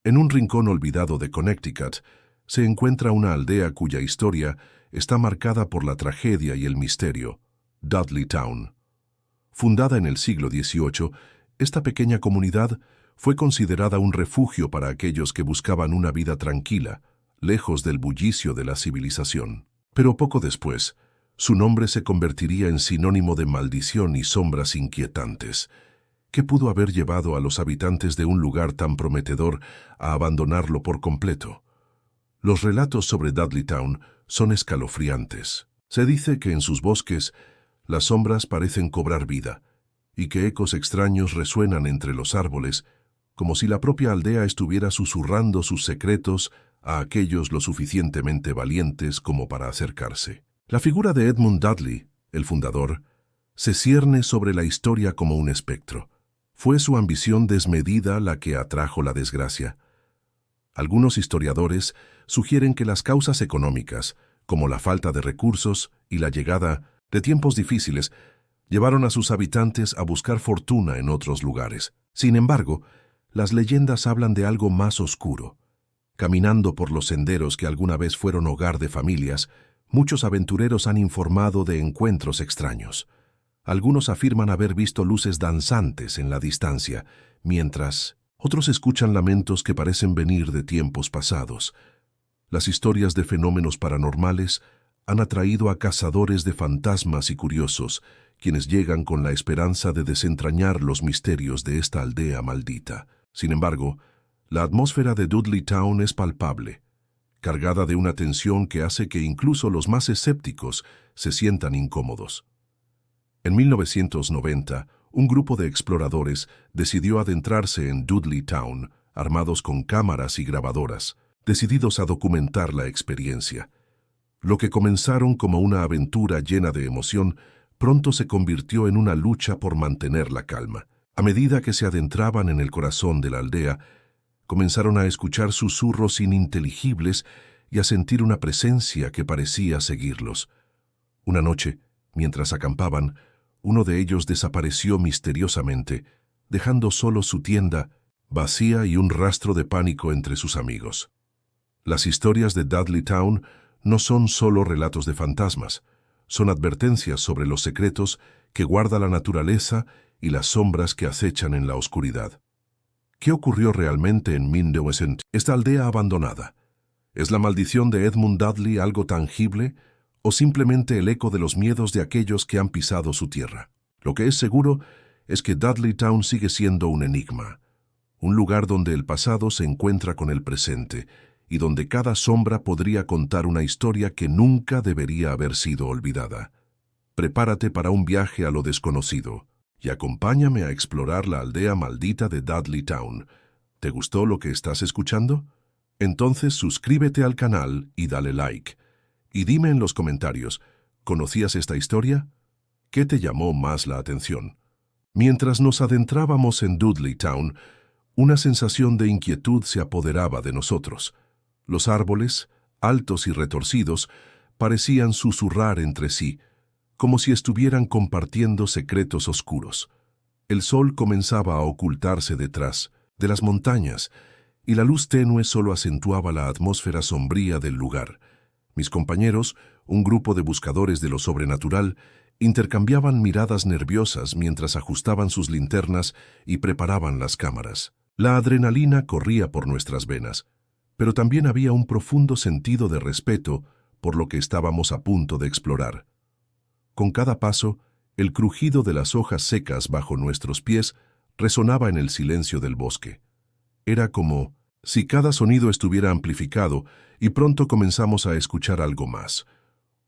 En un rincón olvidado de Connecticut se encuentra una aldea cuya historia está marcada por la tragedia y el misterio, Dudleytown. Fundada en el siglo XVIII, esta pequeña comunidad fue considerada un refugio para aquellos que buscaban una vida tranquila, lejos del bullicio de la civilización. Pero poco después, su nombre se convertiría en sinónimo de maldición y sombras inquietantes. ¿Qué pudo haber llevado a los habitantes de un lugar tan prometedor a abandonarlo por completo? Los relatos sobre Dudleytown son escalofriantes. Se dice que en sus bosques las sombras parecen cobrar vida y que ecos extraños resuenan entre los árboles, como si la propia aldea estuviera susurrando sus secretos a aquellos lo suficientemente valientes como para acercarse. La figura de Edmund Dudley, el fundador, se cierne sobre la historia como un espectro. Fue su ambición desmedida la que atrajo la desgracia. Algunos historiadores sugieren que las causas económicas, como la falta de recursos y la llegada de tiempos difíciles, llevaron a sus habitantes a buscar fortuna en otros lugares. Sin embargo, las leyendas hablan de algo más oscuro. Caminando por los senderos que alguna vez fueron hogar de familias, muchos aventureros han informado de encuentros extraños. Algunos afirman haber visto luces danzantes en la distancia, mientras otros escuchan lamentos que parecen venir de tiempos pasados. Las historias de fenómenos paranormales han atraído a cazadores de fantasmas y curiosos, quienes llegan con la esperanza de desentrañar los misterios de esta aldea maldita. Sin embargo, la atmósfera de Dudleytown es palpable, cargada de una tensión que hace que incluso los más escépticos se sientan incómodos. En 1990, un grupo de exploradores decidió adentrarse en Dudleytown, armados con cámaras y grabadoras, decididos a documentar la experiencia. Lo que comenzaron como una aventura llena de emoción, pronto se convirtió en una lucha por mantener la calma. A medida que se adentraban en el corazón de la aldea, comenzaron a escuchar susurros ininteligibles y a sentir una presencia que parecía seguirlos. Una noche, mientras acampaban, uno de ellos desapareció misteriosamente, dejando solo su tienda vacía y un rastro de pánico entre sus amigos. Las historias de Dudleytown no son solo relatos de fantasmas, son advertencias sobre los secretos que guarda la naturaleza y las sombras que acechan en la oscuridad. ¿Qué ocurrió realmente en 1900? Esta aldea abandonada. ¿Es la maldición de Edmund Dudley algo tangible o simplemente el eco de los miedos de aquellos que han pisado su tierra? Lo que es seguro es que Dudleytown sigue siendo un enigma, un lugar donde el pasado se encuentra con el presente y donde cada sombra podría contar una historia que nunca debería haber sido olvidada. Prepárate para un viaje a lo desconocido y acompáñame a explorar la aldea maldita de Dudleytown. ¿Te gustó lo que estás escuchando? Entonces suscríbete al canal y dale like. Y dime en los comentarios, ¿conocías esta historia? ¿Qué te llamó más la atención? Mientras nos adentrábamos en Dudleytown, una sensación de inquietud se apoderaba de nosotros. Los árboles, altos y retorcidos, parecían susurrar entre sí, como si estuvieran compartiendo secretos oscuros. El sol comenzaba a ocultarse detrás de las montañas, y la luz tenue solo acentuaba la atmósfera sombría del lugar. Mis compañeros, un grupo de buscadores de lo sobrenatural, intercambiaban miradas nerviosas mientras ajustaban sus linternas y preparaban las cámaras. La adrenalina corría por nuestras venas, pero también había un profundo sentido de respeto por lo que estábamos a punto de explorar. Con cada paso, el crujido de las hojas secas bajo nuestros pies resonaba en el silencio del bosque. Era como si cada sonido estuviera amplificado y pronto comenzamos a escuchar algo más.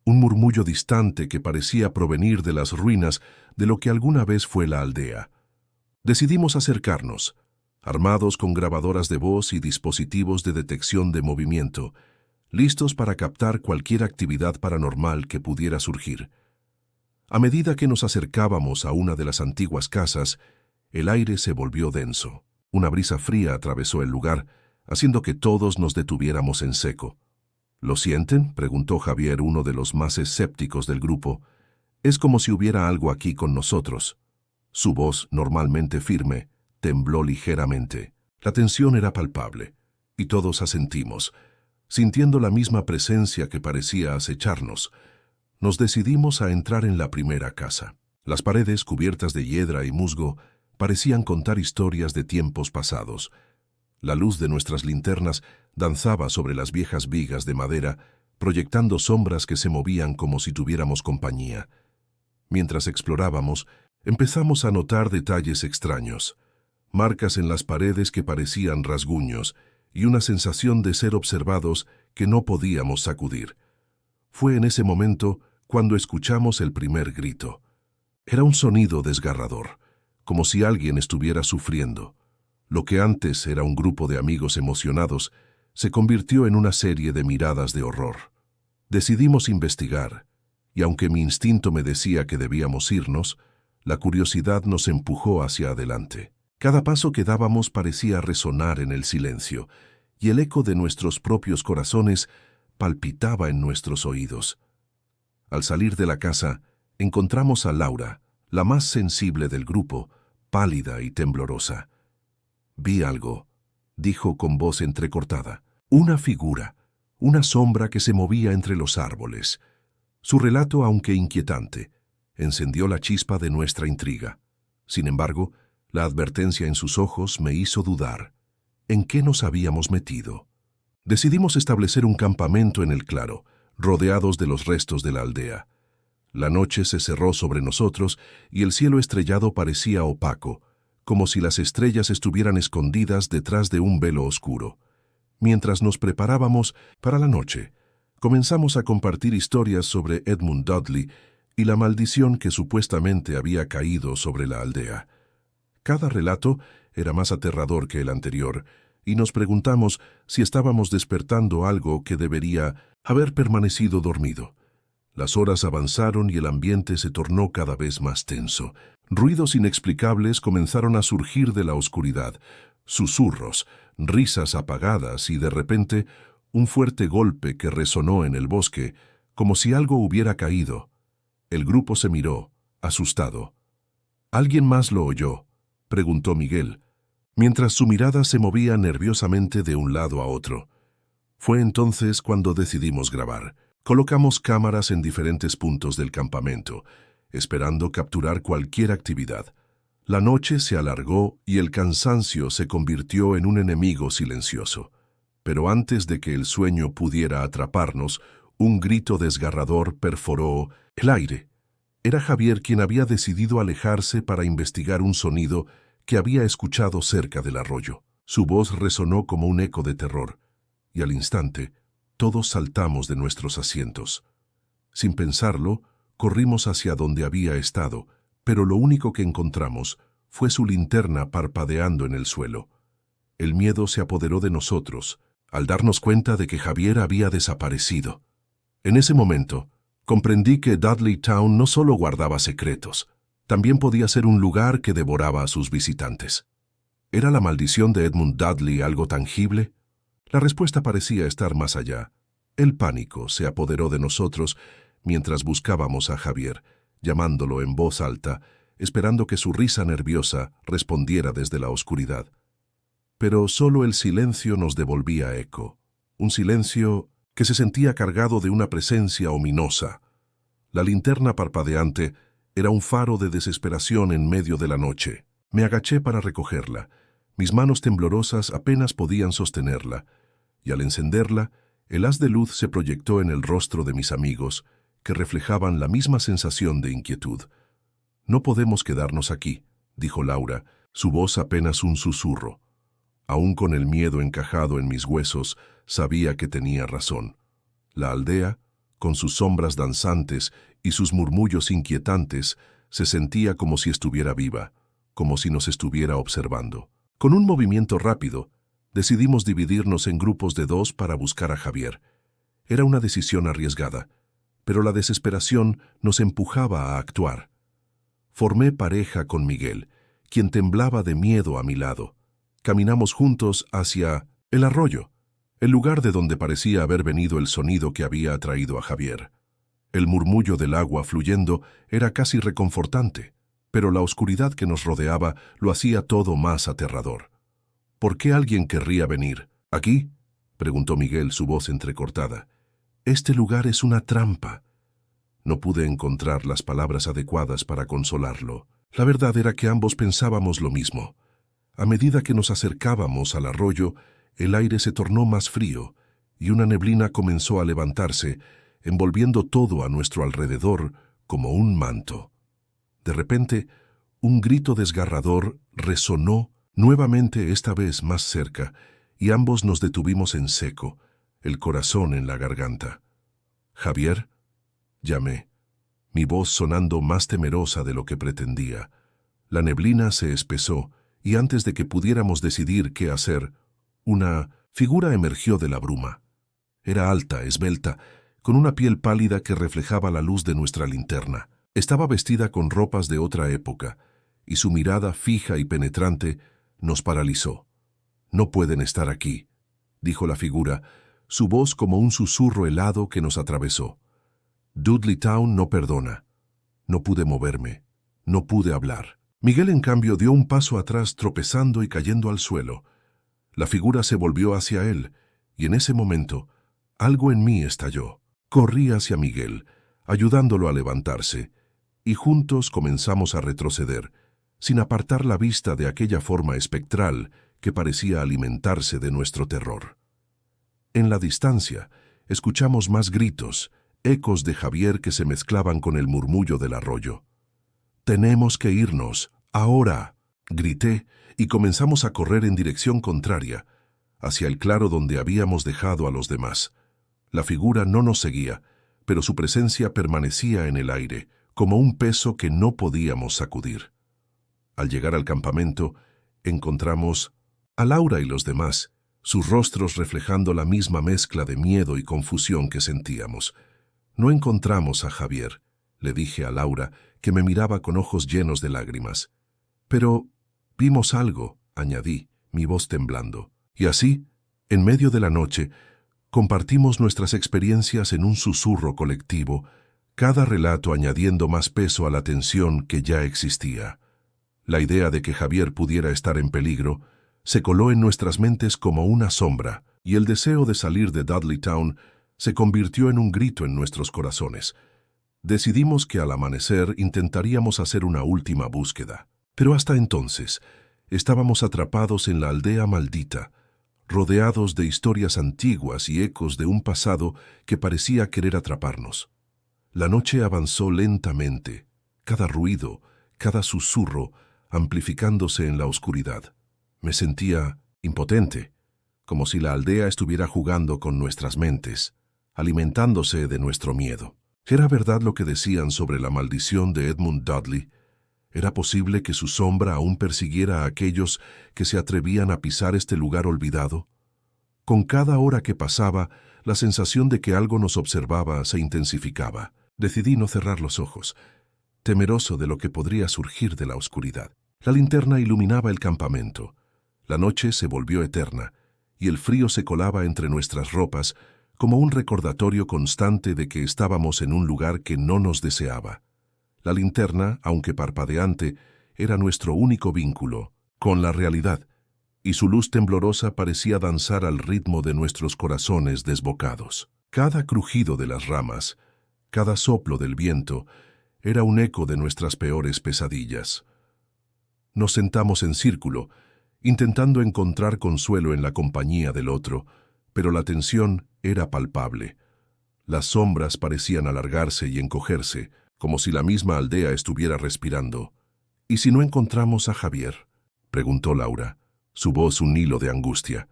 Un murmullo distante que parecía provenir de las ruinas de lo que alguna vez fue la aldea. Decidimos acercarnos, armados con grabadoras de voz y dispositivos de detección de movimiento, listos para captar cualquier actividad paranormal que pudiera surgir. A medida que nos acercábamos a una de las antiguas casas, el aire se volvió denso. Una brisa fría atravesó el lugar, haciendo que todos nos detuviéramos en seco. ¿Lo sienten?, preguntó Javier, uno de los más escépticos del grupo. Es como si hubiera algo aquí con nosotros. Su voz, normalmente firme, tembló ligeramente. La tensión era palpable. y todos asentimos. Sintiendo la misma presencia que parecía acecharnos, nos decidimos a entrar en la primera casa. Las paredes, cubiertas de hiedra y musgo, parecían contar historias de tiempos pasados. La luz de nuestras linternas danzaba sobre las viejas vigas de madera, proyectando sombras que se movían como si tuviéramos compañía. Mientras explorábamos, empezamos a notar detalles extraños, marcas en las paredes que parecían rasguños y una sensación de ser observados que no podíamos sacudir. Fue en ese momento cuando escuchamos el primer grito. Era un sonido desgarrador, como si alguien estuviera sufriendo. Lo que antes era un grupo de amigos emocionados se convirtió en una serie de miradas de horror. Decidimos investigar, y aunque mi instinto me decía que debíamos irnos, la curiosidad nos empujó hacia adelante. Cada paso que dábamos parecía resonar en el silencio, y el eco de nuestros propios corazones palpitaba en nuestros oídos. Al salir de la casa, encontramos a Laura, la más sensible del grupo, pálida y temblorosa. «Vi algo», dijo con voz entrecortada. «Una figura, una sombra que se movía entre los árboles». Su relato, aunque inquietante, encendió la chispa de nuestra intriga. Sin embargo, la advertencia en sus ojos me hizo dudar. ¿En qué nos habíamos metido? Decidimos establecer un campamento en el claro, rodeados de los restos de la aldea. La noche se cerró sobre nosotros y el cielo estrellado parecía opaco, como si las estrellas estuvieran escondidas detrás de un velo oscuro. Mientras nos preparábamos para la noche, comenzamos a compartir historias sobre Edmund Dudley y la maldición que supuestamente había caído sobre la aldea. Cada relato era más aterrador que el anterior, y nos preguntamos si estábamos despertando algo que debería haber permanecido dormido. Las horas avanzaron y el ambiente se tornó cada vez más tenso. Ruidos inexplicables comenzaron a surgir de la oscuridad, susurros, risas apagadas y de repente un fuerte golpe que resonó en el bosque, como si algo hubiera caído. El grupo se miró, asustado. «¿Alguien más lo oyó?», preguntó Miguel, mientras su mirada se movía nerviosamente de un lado a otro. Fue entonces cuando decidimos grabar. Colocamos cámaras en diferentes puntos del campamento, esperando capturar cualquier actividad. La noche se alargó y el cansancio se convirtió en un enemigo silencioso. Pero antes de que el sueño pudiera atraparnos, un grito desgarrador perforó el aire. Era Javier quien había decidido alejarse para investigar un sonido que había escuchado cerca del arroyo. Su voz resonó como un eco de terror, y al instante, todos saltamos de nuestros asientos. Sin pensarlo, corrimos hacia donde había estado, pero lo único que encontramos fue su linterna parpadeando en el suelo. El miedo se apoderó de nosotros, al darnos cuenta de que Javier había desaparecido. En ese momento, comprendí que Dudley Town no solo guardaba secretos, también podía ser un lugar que devoraba a sus visitantes. ¿Era la maldición de Edmund Dudley algo tangible? La respuesta parecía estar más allá. El pánico se apoderó de nosotros mientras buscábamos a Javier, llamándolo en voz alta, esperando que su risa nerviosa respondiera desde la oscuridad. Pero solo el silencio nos devolvía eco, un silencio que se sentía cargado de una presencia ominosa. La linterna parpadeante era un faro de desesperación en medio de la noche. Me agaché para recogerla. Mis manos temblorosas apenas podían sostenerla, y al encenderla, el haz de luz se proyectó en el rostro de mis amigos, que reflejaban la misma sensación de inquietud. «No podemos quedarnos aquí», dijo Laura, su voz apenas un susurro. Aún con el miedo encajado en mis huesos, sabía que tenía razón. La aldea, con sus sombras danzantes y sus murmullos inquietantes, se sentía como si estuviera viva, como si nos estuviera observando. Con un movimiento rápido, decidimos dividirnos en grupos de 2 para buscar a Javier. Era una decisión arriesgada, pero la desesperación nos empujaba a actuar. Formé pareja con Miguel, quien temblaba de miedo a mi lado. Caminamos juntos hacia el arroyo, el lugar de donde parecía haber venido el sonido que había atraído a Javier. El murmullo del agua fluyendo era casi reconfortante, pero la oscuridad que nos rodeaba lo hacía todo más aterrador. ¿Por qué alguien querría venir? ¿Aquí? Preguntó Miguel, su voz entrecortada. Este lugar es una trampa. No pude encontrar las palabras adecuadas para consolarlo. La verdad era que ambos pensábamos lo mismo. A medida que nos acercábamos al arroyo, el aire se tornó más frío y una neblina comenzó a levantarse, envolviendo todo a nuestro alrededor como un manto. De repente, un grito desgarrador resonó nuevamente, esta vez más cerca, y ambos nos detuvimos en seco, el corazón en la garganta. «¿Javier?», llamé, mi voz sonando más temerosa de lo que pretendía. La neblina se espesó, y antes de que pudiéramos decidir qué hacer, una figura emergió de la bruma. Era alta, esbelta, con una piel pálida que reflejaba la luz de nuestra linterna. Estaba vestida con ropas de otra época, y su mirada fija y penetrante nos paralizó. «No pueden estar aquí», dijo la figura, su voz como un susurro helado que nos atravesó. «Dudley Town no perdona». No pude moverme, no pude hablar. Miguel, en cambio, dio un paso atrás, tropezando y cayendo al suelo. La figura se volvió hacia él, y en ese momento, algo en mí estalló. Corrí hacia Miguel, ayudándolo a levantarse, y juntos comenzamos a retroceder, sin apartar la vista de aquella forma espectral que parecía alimentarse de nuestro terror. En la distancia, escuchamos más gritos, ecos de Javier que se mezclaban con el murmullo del arroyo. «Tenemos que irnos, ahora», grité, y comenzamos a correr en dirección contraria, hacia el claro donde habíamos dejado a los demás. La figura no nos seguía, pero su presencia permanecía en el aire, como un peso que no podíamos sacudir. Al llegar al campamento, encontramos a Laura y los demás, sus rostros reflejando la misma mezcla de miedo y confusión que sentíamos. «No encontramos a Javier», le dije a Laura, que me miraba con ojos llenos de lágrimas. «Pero vimos algo», añadí, mi voz temblando. Y así, en medio de la noche, compartimos nuestras experiencias en un susurro colectivo, cada relato añadiendo más peso a la tensión que ya existía. La idea de que Javier pudiera estar en peligro se coló en nuestras mentes como una sombra, y el deseo de salir de Dudley Town se convirtió en un grito en nuestros corazones. Decidimos que al amanecer intentaríamos hacer una última búsqueda. Pero hasta entonces, estábamos atrapados en la aldea maldita, rodeados de historias antiguas y ecos de un pasado que parecía querer atraparnos. La noche avanzó lentamente, cada ruido, cada susurro, amplificándose en la oscuridad. Me sentía impotente, como si la aldea estuviera jugando con nuestras mentes, alimentándose de nuestro miedo. ¿Era verdad lo que decían sobre la maldición de Edmund Dudley? ¿Era posible que su sombra aún persiguiera a aquellos que se atrevían a pisar este lugar olvidado? Con cada hora que pasaba, la sensación de que algo nos observaba se intensificaba. Decidí no cerrar los ojos, temeroso de lo que podría surgir de la oscuridad. La linterna iluminaba el campamento. La noche se volvió eterna, y el frío se colaba entre nuestras ropas como un recordatorio constante de que estábamos en un lugar que no nos deseaba. La linterna, aunque parpadeante, era nuestro único vínculo con la realidad, y su luz temblorosa parecía danzar al ritmo de nuestros corazones desbocados. Cada crujido de las ramas, cada soplo del viento, era un eco de nuestras peores pesadillas. Nos sentamos en círculo, intentando encontrar consuelo en la compañía del otro, pero la tensión era palpable. Las sombras parecían alargarse y encogerse, como si la misma aldea estuviera respirando. «¿Y si no encontramos a Javier?», preguntó Laura, su voz un hilo de angustia.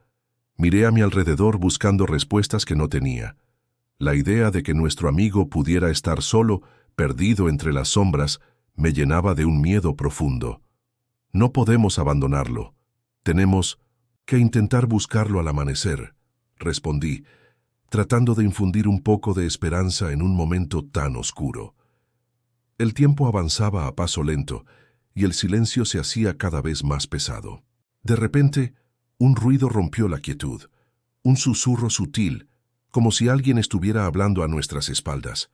Miré a mi alrededor buscando respuestas que no tenía. La idea de que nuestro amigo pudiera estar solo, perdido entre las sombras, me llenaba de un miedo profundo. «No podemos abandonarlo. Tenemos que intentar buscarlo al amanecer», respondí, tratando de infundir un poco de esperanza en un momento tan oscuro. El tiempo avanzaba a paso lento, y el silencio se hacía cada vez más pesado. De repente, un ruido rompió la quietud, un susurro sutil, como si alguien estuviera hablando a nuestras espaldas.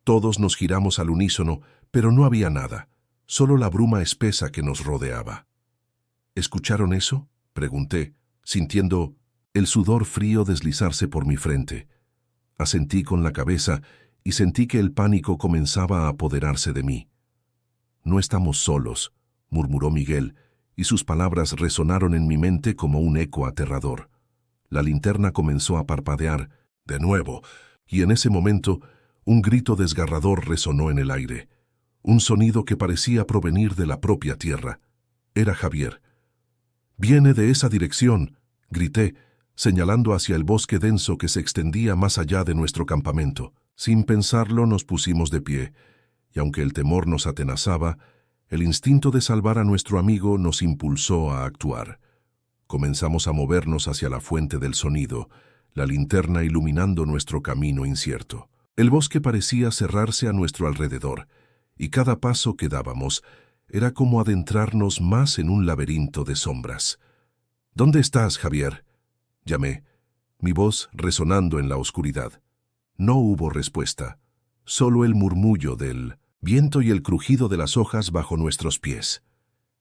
Todos nos giramos al unísono, pero no había nada, solo la bruma espesa que nos rodeaba. «¿Escucharon eso?», pregunté, sintiendo el sudor frío deslizarse por mi frente. Asentí con la cabeza y sentí que el pánico comenzaba a apoderarse de mí. «No estamos solos», murmuró Miguel, y sus palabras resonaron en mi mente como un eco aterrador. La linterna comenzó a parpadear, de nuevo, y en ese momento un grito desgarrador resonó en el aire. Un sonido que parecía provenir de la propia tierra. Era Javier. «Viene de esa dirección», grité, señalando hacia el bosque denso que se extendía más allá de nuestro campamento. Sin pensarlo nos pusimos de pie, y aunque el temor nos atenazaba, el instinto de salvar a nuestro amigo nos impulsó a actuar. Comenzamos a movernos hacia la fuente del sonido, la linterna iluminando nuestro camino incierto. El bosque parecía cerrarse a nuestro alrededor, y cada paso que dábamos era como adentrarnos más en un laberinto de sombras. «¿Dónde estás, Javier?», llamé, mi voz resonando en la oscuridad. No hubo respuesta, solo el murmullo del viento y el crujido de las hojas bajo nuestros pies.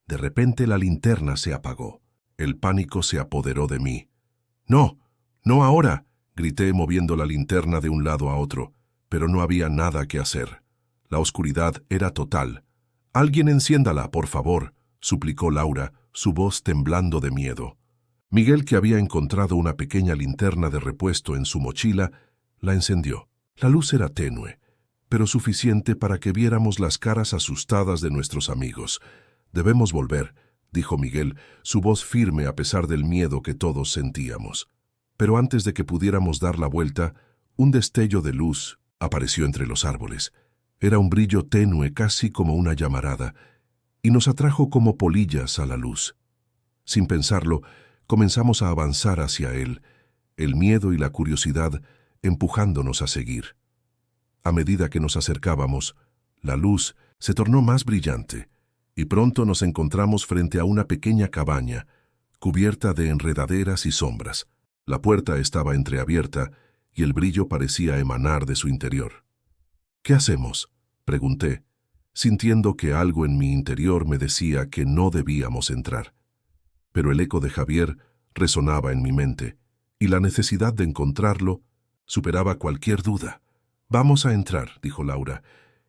De repente la linterna se apagó. El pánico se apoderó de mí. «¡No! ¡No ahora!», grité moviendo la linterna de un lado a otro, pero no había nada que hacer. La oscuridad era total. «Alguien enciéndala, por favor», suplicó Laura, su voz temblando de miedo. Miguel, que había encontrado una pequeña linterna de repuesto en su mochila, la encendió. La luz era tenue, pero suficiente para que viéramos las caras asustadas de nuestros amigos. «Debemos volver», dijo Miguel, su voz firme a pesar del miedo que todos sentíamos. Pero antes de que pudiéramos dar la vuelta, un destello de luz apareció entre los árboles. Era un brillo tenue, casi como una llamarada, y nos atrajo como polillas a la luz. Sin pensarlo, comenzamos a avanzar hacia él, el miedo y la curiosidad empujándonos a seguir. A medida que nos acercábamos, la luz se tornó más brillante, y pronto nos encontramos frente a una pequeña cabaña, cubierta de enredaderas y sombras. La puerta estaba entreabierta y el brillo parecía emanar de su interior. «¿Qué hacemos?», pregunté, sintiendo que algo en mi interior me decía que no debíamos entrar. Pero el eco de Javier resonaba en mi mente, y la necesidad de encontrarlo superaba cualquier duda. «Vamos a entrar», dijo Laura,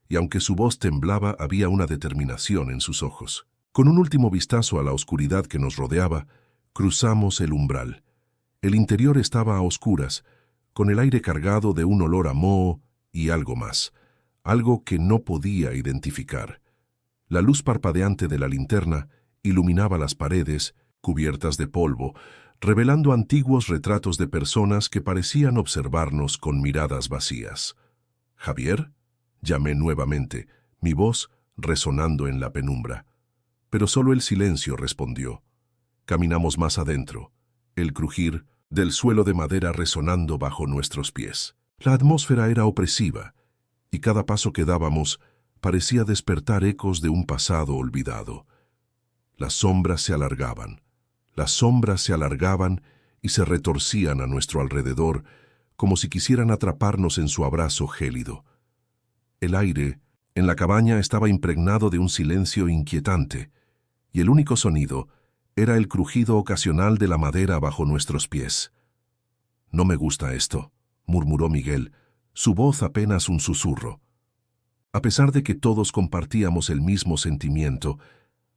y aunque su voz temblaba, había una determinación en sus ojos. Con un último vistazo a la oscuridad que nos rodeaba, cruzamos el umbral. El interior estaba a oscuras, con el aire cargado de un olor a moho y algo más, algo que no podía identificar. La luz parpadeante de la linterna iluminaba las paredes, cubiertas de polvo, revelando antiguos retratos de personas que parecían observarnos con miradas vacías. «¿Javier?», llamé nuevamente, mi voz resonando en la penumbra. Pero solo el silencio respondió. Caminamos más adentro, el crujir del suelo de madera resonando bajo nuestros pies. La atmósfera era opresiva, y cada paso que dábamos parecía despertar ecos de un pasado olvidado. Las sombras se alargaban y se retorcían a nuestro alrededor, como si quisieran atraparnos en su abrazo gélido. El aire en la cabaña estaba impregnado de un silencio inquietante, y el único sonido era el crujido ocasional de la madera bajo nuestros pies. «No me gusta esto», murmuró Miguel, su voz apenas un susurro. A pesar de que todos compartíamos el mismo sentimiento,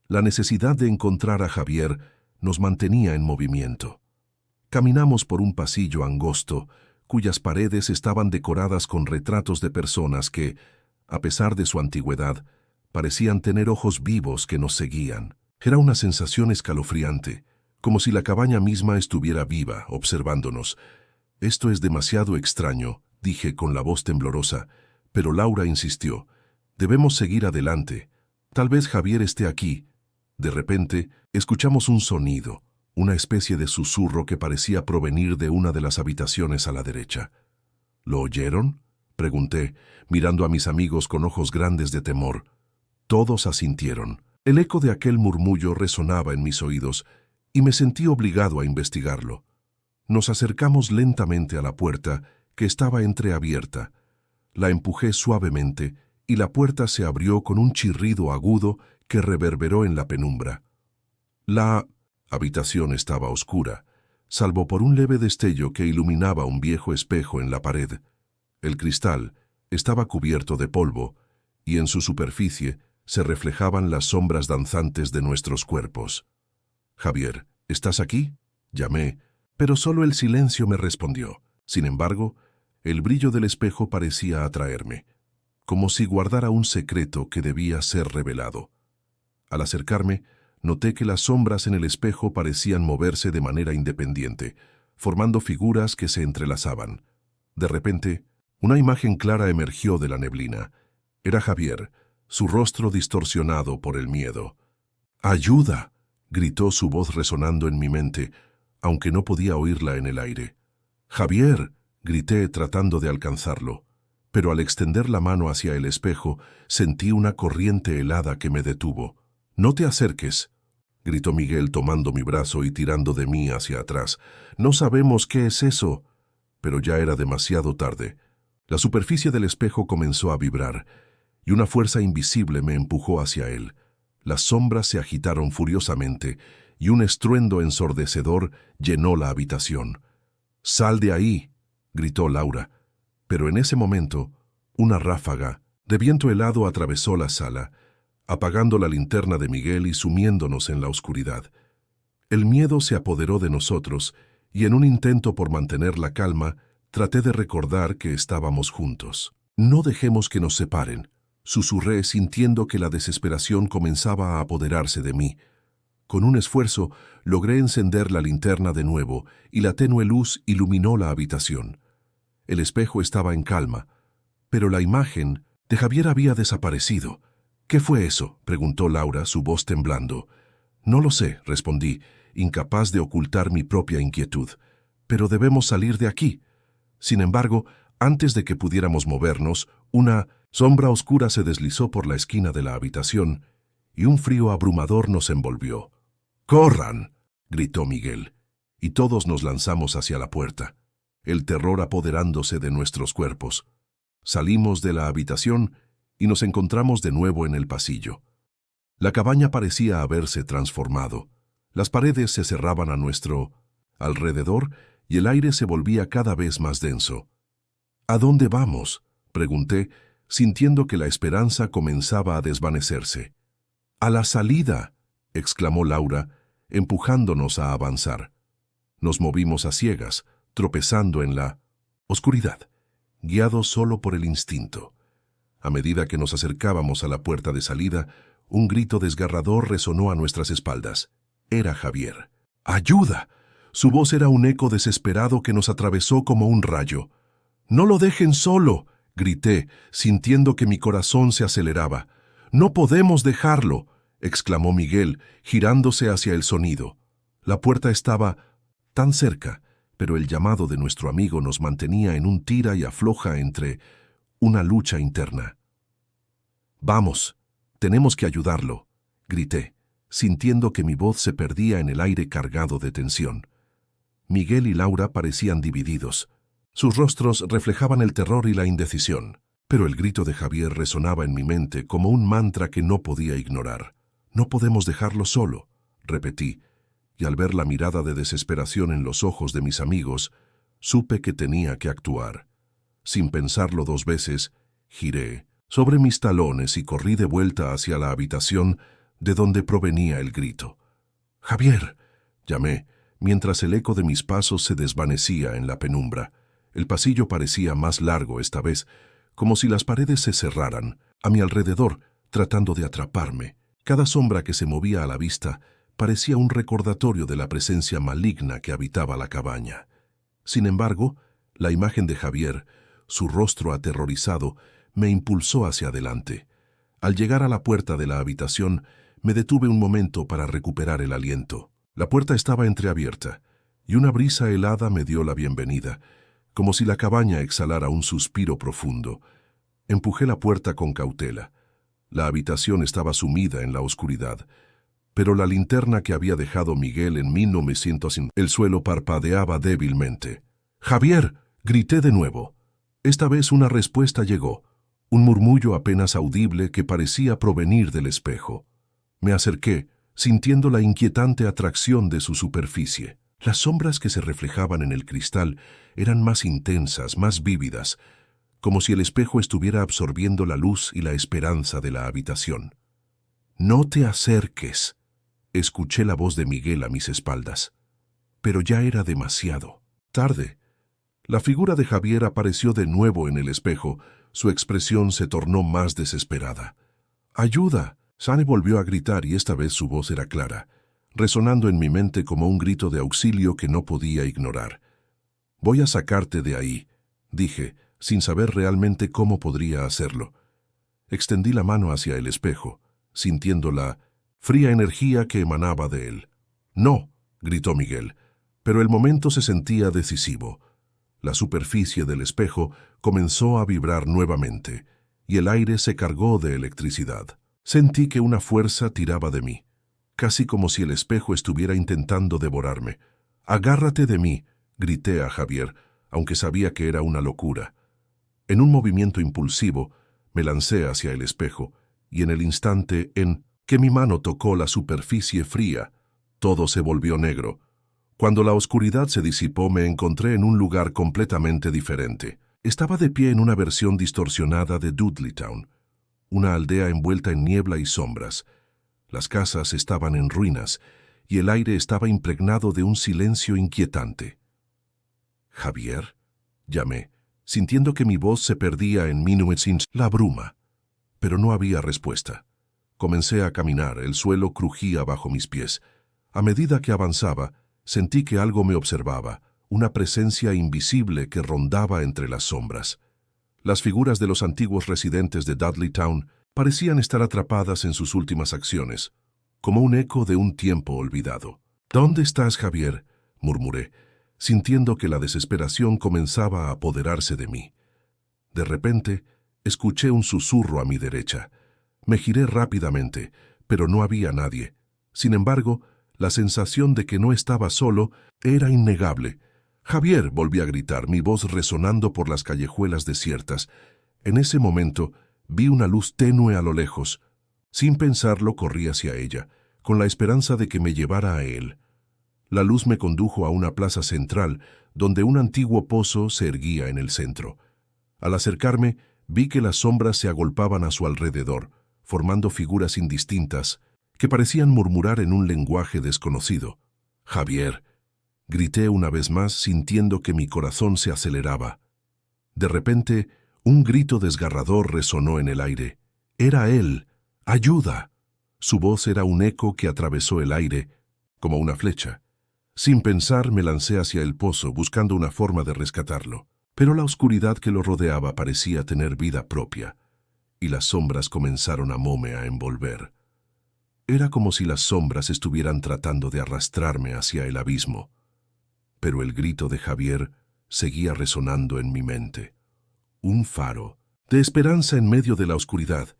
la necesidad de encontrar a Javier nos mantenía en movimiento. Caminamos por un pasillo angosto, cuyas paredes estaban decoradas con retratos de personas que, a pesar de su antigüedad, parecían tener ojos vivos que nos seguían. Era una sensación escalofriante, como si la cabaña misma estuviera viva, observándonos. «Esto es demasiado extraño», dije con la voz temblorosa, pero Laura insistió. «Debemos seguir adelante. Tal vez Javier esté aquí». De repente, escuchamos un sonido, una especie de susurro que parecía provenir de una de las habitaciones a la derecha. «¿Lo oyeron?», pregunté, mirando a mis amigos con ojos grandes de temor. Todos asintieron. El eco de aquel murmullo resonaba en mis oídos, y me sentí obligado a investigarlo. Nos acercamos lentamente a la puerta, que estaba entreabierta. La empujé suavemente, y la puerta se abrió con un chirrido agudo que reverberó en la penumbra. La habitación estaba oscura, salvo por un leve destello que iluminaba un viejo espejo en la pared. El cristal estaba cubierto de polvo, y en su superficie se reflejaban las sombras danzantes de nuestros cuerpos. «Javier, ¿estás aquí?», llamé, pero solo el silencio me respondió. Sin embargo, el brillo del espejo parecía atraerme, como si guardara un secreto que debía ser revelado. Al acercarme, noté que las sombras en el espejo parecían moverse de manera independiente, formando figuras que se entrelazaban. De repente, una imagen clara emergió de la neblina. Era Javier, su rostro distorsionado por el miedo. «¡Ayuda!», gritó su voz resonando en mi mente, aunque no podía oírla en el aire. «¡Javier!», grité tratando de alcanzarlo, pero al extender la mano hacia el espejo, sentí una corriente helada que me detuvo. «¡No te acerques!», gritó Miguel tomando mi brazo y tirando de mí hacia atrás. «No sabemos qué es eso». Pero ya era demasiado tarde. La superficie del espejo comenzó a vibrar, y una fuerza invisible me empujó hacia él. Las sombras se agitaron furiosamente, y un estruendo ensordecedor llenó la habitación. «¡Sal de ahí!», gritó Laura. Pero en ese momento, una ráfaga de viento helado atravesó la sala, apagando la linterna de Miguel y sumiéndonos en la oscuridad. El miedo se apoderó de nosotros, y en un intento por mantener la calma, traté de recordar que estábamos juntos. «No dejemos que nos separen», susurré sintiendo que la desesperación comenzaba a apoderarse de mí. Con un esfuerzo, logré encender la linterna de nuevo y la tenue luz iluminó la habitación. El espejo estaba en calma, pero la imagen de Javier había desaparecido. «¿Qué fue eso?», preguntó Laura, su voz temblando. «No lo sé», respondí, incapaz de ocultar mi propia inquietud. «Pero debemos salir de aquí». Sin embargo, antes de que pudiéramos movernos, una sombra oscura se deslizó por la esquina de la habitación y un frío abrumador nos envolvió. «¡Corran!», gritó Miguel, y todos nos lanzamos hacia la puerta, el terror apoderándose de nuestros cuerpos. Salimos de la habitación y nos encontramos de nuevo en el pasillo. La cabaña parecía haberse transformado. Las paredes se cerraban a nuestro alrededor y el aire se volvía cada vez más denso. «¿A dónde vamos?», pregunté, sintiendo que la esperanza comenzaba a desvanecerse. «¡A la salida!», exclamó Laura, empujándonos a avanzar. Nos movimos a ciegas, tropezando en la oscuridad, guiados solo por el instinto. A medida que nos acercábamos a la puerta de salida, un grito desgarrador resonó a nuestras espaldas. Era Javier. «¡Ayuda!». Su voz era un eco desesperado que nos atravesó como un rayo. «¡No lo dejen solo!», grité, sintiendo que mi corazón se aceleraba. «¡No podemos dejarlo!», exclamó Miguel, girándose hacia el sonido. La puerta estaba tan cerca, pero el llamado de nuestro amigo nos mantenía en un tira y afloja entre una lucha interna. «Vamos, tenemos que ayudarlo», grité, sintiendo que mi voz se perdía en el aire cargado de tensión. Miguel y Laura parecían divididos. Sus rostros reflejaban el terror y la indecisión, pero el grito de Javier resonaba en mi mente como un mantra que no podía ignorar. «No podemos dejarlo solo», repetí, y al ver la mirada de desesperación en los ojos de mis amigos, supe que tenía que actuar. Sin pensarlo dos veces, giré sobre mis talones y corrí de vuelta hacia la habitación de donde provenía el grito. «¡Javier!», llamé, mientras el eco de mis pasos se desvanecía en la penumbra. El pasillo parecía más largo esta vez, como si las paredes se cerraran a mi alrededor, tratando de atraparme. Cada sombra que se movía a la vista parecía un recordatorio de la presencia maligna que habitaba la cabaña. Sin embargo, la imagen de Javier, su rostro aterrorizado, me impulsó hacia adelante. Al llegar a la puerta de la habitación, me detuve un momento para recuperar el aliento. La puerta estaba entreabierta, y una brisa helada me dio la bienvenida, como si la cabaña exhalara un suspiro profundo. Empujé la puerta con cautela. La habitación estaba sumida en la oscuridad, pero la linterna que había dejado Miguel en 1900, el suelo parpadeaba débilmente. «¡Javier!», grité de nuevo. Esta vez una respuesta llegó, un murmullo apenas audible que parecía provenir del espejo. Me acerqué, sintiendo la inquietante atracción de su superficie. Las sombras que se reflejaban en el cristal eran más intensas, más vívidas, como si el espejo estuviera absorbiendo la luz y la esperanza de la habitación. «No te acerques», escuché la voz de Miguel a mis espaldas. Pero ya era demasiado tarde. La figura de Javier apareció de nuevo en el espejo. Su expresión se tornó más desesperada. «¡Ayuda!». Sane volvió a gritar y esta vez su voz era clara, resonando en mi mente como un grito de auxilio que no podía ignorar. «Voy a sacarte de ahí», dije, sin saber realmente cómo podría hacerlo. Extendí la mano hacia el espejo, sintiendo la fría energía que emanaba de él. «No», gritó Miguel, pero el momento se sentía decisivo. La superficie del espejo comenzó a vibrar nuevamente, y el aire se cargó de electricidad. Sentí que una fuerza tiraba de mí, casi como si el espejo estuviera intentando devorarme. «Agárrate de mí», grité a Javier, aunque sabía que era una locura. En un movimiento impulsivo, me lancé hacia el espejo, y en el instante en que mi mano tocó la superficie fría, todo se volvió negro. Cuando la oscuridad se disipó, me encontré en un lugar completamente diferente. Estaba de pie en una versión distorsionada de Dudleytown, una aldea envuelta en niebla y sombras. Las casas estaban en ruinas, y el aire estaba impregnado de un silencio inquietante. «¿Javier?», llamé, sintiendo que mi voz se perdía en la bruma. Pero no había respuesta. Comencé a caminar, el suelo crujía bajo mis pies. A medida que avanzaba, sentí que algo me observaba, una presencia invisible que rondaba entre las sombras. Las figuras de los antiguos residentes de Dudleytown parecían estar atrapadas en sus últimas acciones, como un eco de un tiempo olvidado. «¿Dónde estás, Javier?», murmuré, sintiendo que la desesperación comenzaba a apoderarse de mí. De repente, escuché un susurro a mi derecha. Me giré rápidamente, pero no había nadie. Sin embargo, la sensación de que no estaba solo era innegable. «¡Javier!», volví a gritar, mi voz resonando por las callejuelas desiertas. En ese momento, vi una luz tenue a lo lejos. Sin pensarlo, corrí hacia ella, con la esperanza de que me llevara a él. La luz me condujo a una plaza central, donde un antiguo pozo se erguía en el centro. Al acercarme, vi que las sombras se agolpaban a su alrededor, formando figuras indistintas que parecían murmurar en un lenguaje desconocido. «¡Javier!», grité una vez más, sintiendo que mi corazón se aceleraba. De repente, un grito desgarrador resonó en el aire. Era él. «¡Ayuda!». Su voz era un eco que atravesó el aire, como una flecha. Sin pensar, me lancé hacia el pozo, buscando una forma de rescatarlo. Pero la oscuridad que lo rodeaba parecía tener vida propia, y las sombras comenzaron a envolver. Era como si las sombras estuvieran tratando de arrastrarme hacia el abismo. Pero el grito de Javier seguía resonando en mi mente. Un faro de esperanza en medio de la oscuridad.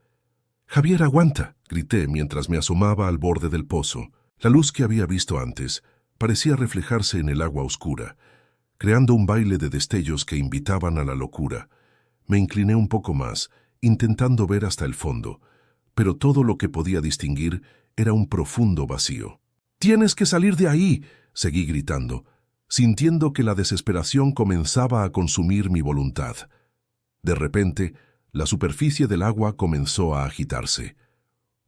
«Javier, aguanta», grité mientras me asomaba al borde del pozo. La luz que había visto antes parecía reflejarse en el agua oscura, creando un baile de destellos que invitaban a la locura. Me incliné un poco más, intentando ver hasta el fondo, pero todo lo que podía distinguir era un profundo vacío. «¡Tienes que salir de ahí!», seguí gritando, sintiendo que la desesperación comenzaba a consumir mi voluntad. De repente, la superficie del agua comenzó a agitarse.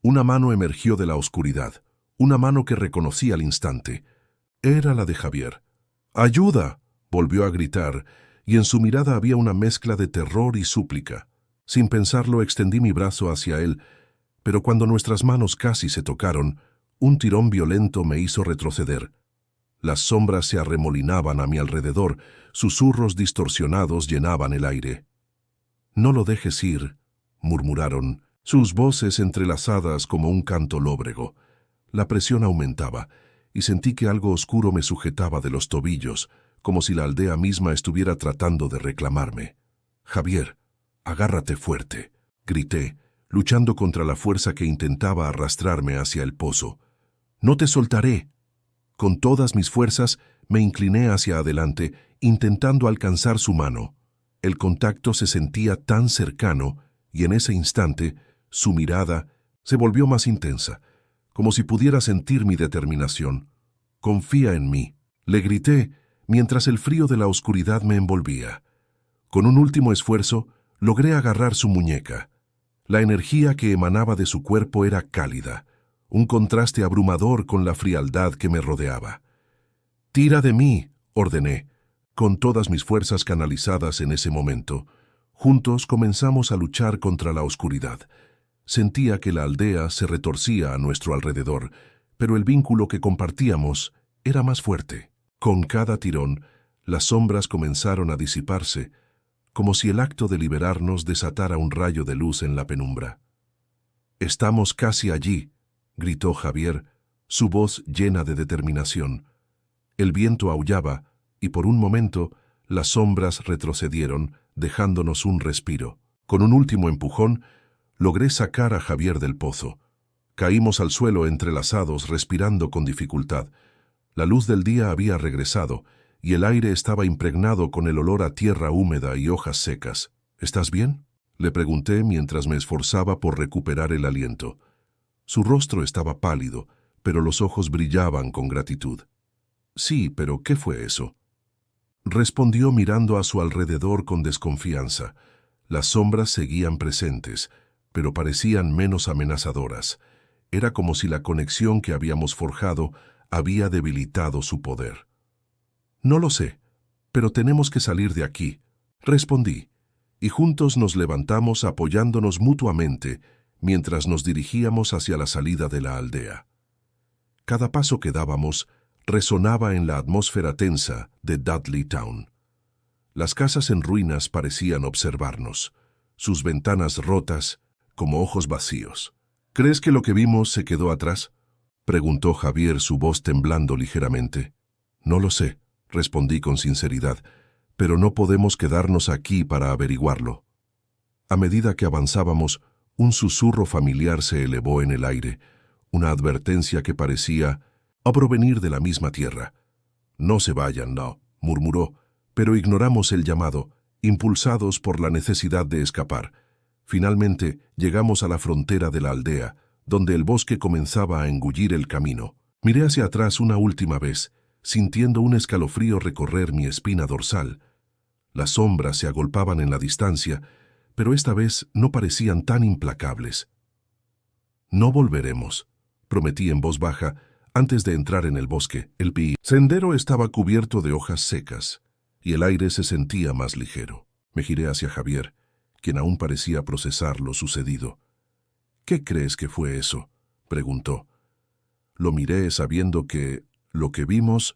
Una mano emergió de la oscuridad, una mano que reconocí al instante. Era la de Javier. «¡Ayuda!», volvió a gritar, y en su mirada había una mezcla de terror y súplica. Sin pensarlo, extendí mi brazo hacia él, pero cuando nuestras manos casi se tocaron, un tirón violento me hizo retroceder. Las sombras se arremolinaban a mi alrededor, susurros distorsionados llenaban el aire. «No lo dejes ir», murmuraron, sus voces entrelazadas como un canto lóbrego. La presión aumentaba, y sentí que algo oscuro me sujetaba de los tobillos, como si la aldea misma estuviera tratando de reclamarme. «Javier, agárrate fuerte», grité, luchando contra la fuerza que intentaba arrastrarme hacia el pozo. «No te soltaré». Con todas mis fuerzas me incliné hacia adelante, intentando alcanzar su mano. El contacto se sentía tan cercano, y en ese instante, su mirada se volvió más intensa, como si pudiera sentir mi determinación. «Confía en mí», Le grité mientras el frío de la oscuridad me envolvía. Con un último esfuerzo, logré agarrar su muñeca. La energía que emanaba de su cuerpo era cálida, un contraste abrumador con la frialdad que me rodeaba. «Tira de mí», ordené, con todas mis fuerzas canalizadas en ese momento. Juntos comenzamos a luchar contra la oscuridad. Sentía que la aldea se retorcía a nuestro alrededor, pero el vínculo que compartíamos era más fuerte. Con cada tirón, las sombras comenzaron a disiparse, como si el acto de liberarnos desatara un rayo de luz en la penumbra. «Estamos casi allí», gritó Javier, su voz llena de determinación. El viento aullaba, y por un momento las sombras retrocedieron, dejándonos un respiro. Con un último empujón, logré sacar a Javier del pozo. Caímos al suelo entrelazados, respirando con dificultad. La luz del día había regresado, y el aire estaba impregnado con el olor a tierra húmeda y hojas secas. «¿Estás bien?», le pregunté mientras me esforzaba por recuperar el aliento. Su rostro estaba pálido, pero los ojos brillaban con gratitud. «Sí, pero ¿qué fue eso?», respondió mirando a su alrededor con desconfianza. Las sombras seguían presentes, pero parecían menos amenazadoras. Era como si la conexión que habíamos forjado había debilitado su poder. «No lo sé, pero tenemos que salir de aquí», respondí, y juntos nos levantamos apoyándonos mutuamente mientras nos dirigíamos hacia la salida de la aldea. Cada paso que dábamos resonaba en la atmósfera tensa de Dudley Town. Las casas en ruinas parecían observarnos, sus ventanas rotas como ojos vacíos. «¿Crees que lo que vimos se quedó atrás?», preguntó Javier, su voz temblando ligeramente. «No lo sé», respondí con sinceridad, «pero no podemos quedarnos aquí para averiguarlo». A medida que avanzábamos, un susurro familiar se elevó en el aire, una advertencia que parecía provenir de la misma tierra. «No se vayan, no», murmuró, pero ignoramos el llamado, impulsados por la necesidad de escapar. Finalmente llegamos a la frontera de la aldea, donde el bosque comenzaba a engullir el camino. Miré hacia atrás una última vez, sintiendo un escalofrío recorrer mi espina dorsal. Las sombras se agolpaban en la distancia, pero esta vez no parecían tan implacables. «No volveremos», prometí en voz baja antes de entrar en el bosque. El sendero estaba cubierto de hojas secas, y el aire se sentía más ligero. Me giré hacia Javier, quien aún parecía procesar lo sucedido. «¿Qué crees que fue eso?», preguntó. Lo miré sabiendo que lo que vimos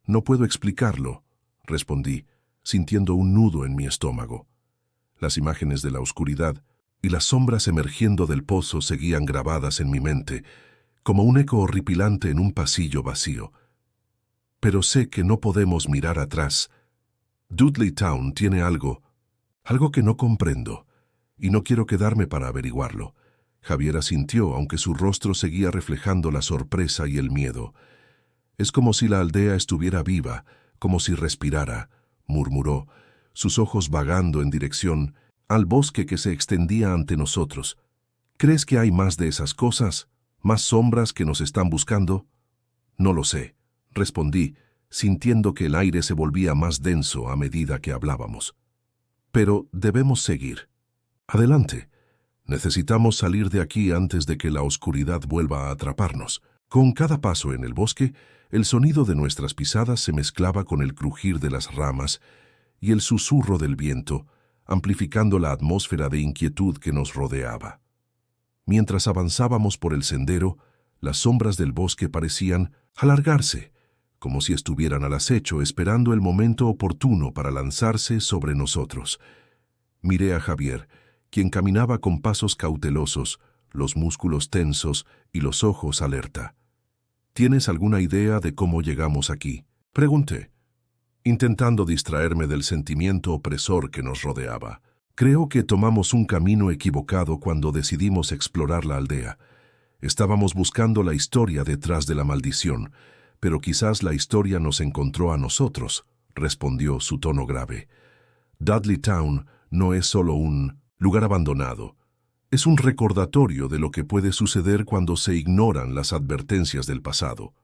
no puedo explicarlo, respondí, sintiendo un nudo en mi estómago. Las imágenes de la oscuridad y las sombras emergiendo del pozo seguían grabadas en mi mente, como un eco horripilante en un pasillo vacío. Pero sé que no podemos mirar atrás. Dudley Town tiene algo que no comprendo, y no quiero quedarme para averiguarlo. Javier asintió, aunque su rostro seguía reflejando la sorpresa y el miedo. «Es como si la aldea estuviera viva, como si respirara», murmuró, sus ojos vagando en dirección al bosque que se extendía ante nosotros. «¿Crees que hay más de esas cosas? ¿Más sombras que nos están buscando?» «No lo sé», respondí, sintiendo que el aire se volvía más denso a medida que hablábamos. «Pero debemos seguir. Adelante. Necesitamos salir de aquí antes de que la oscuridad vuelva a atraparnos». Con cada paso en el bosque, el sonido de nuestras pisadas se mezclaba con el crujir de las ramas y el susurro del viento, amplificando la atmósfera de inquietud que nos rodeaba. Mientras avanzábamos por el sendero, las sombras del bosque parecían alargarse, como si estuvieran al acecho esperando el momento oportuno para lanzarse sobre nosotros. Miré a Javier, quien caminaba con pasos cautelosos, los músculos tensos y los ojos alerta. «¿Tienes alguna idea de cómo llegamos aquí?», pregunté, intentando distraerme del sentimiento opresor que nos rodeaba. «Creo que tomamos un camino equivocado cuando decidimos explorar la aldea. Estábamos buscando la historia detrás de la maldición, pero quizás la historia nos encontró a nosotros», respondió, su tono grave. «Dudley Town no es solo un lugar abandonado. Es un recordatorio de lo que puede suceder cuando se ignoran las advertencias del pasado».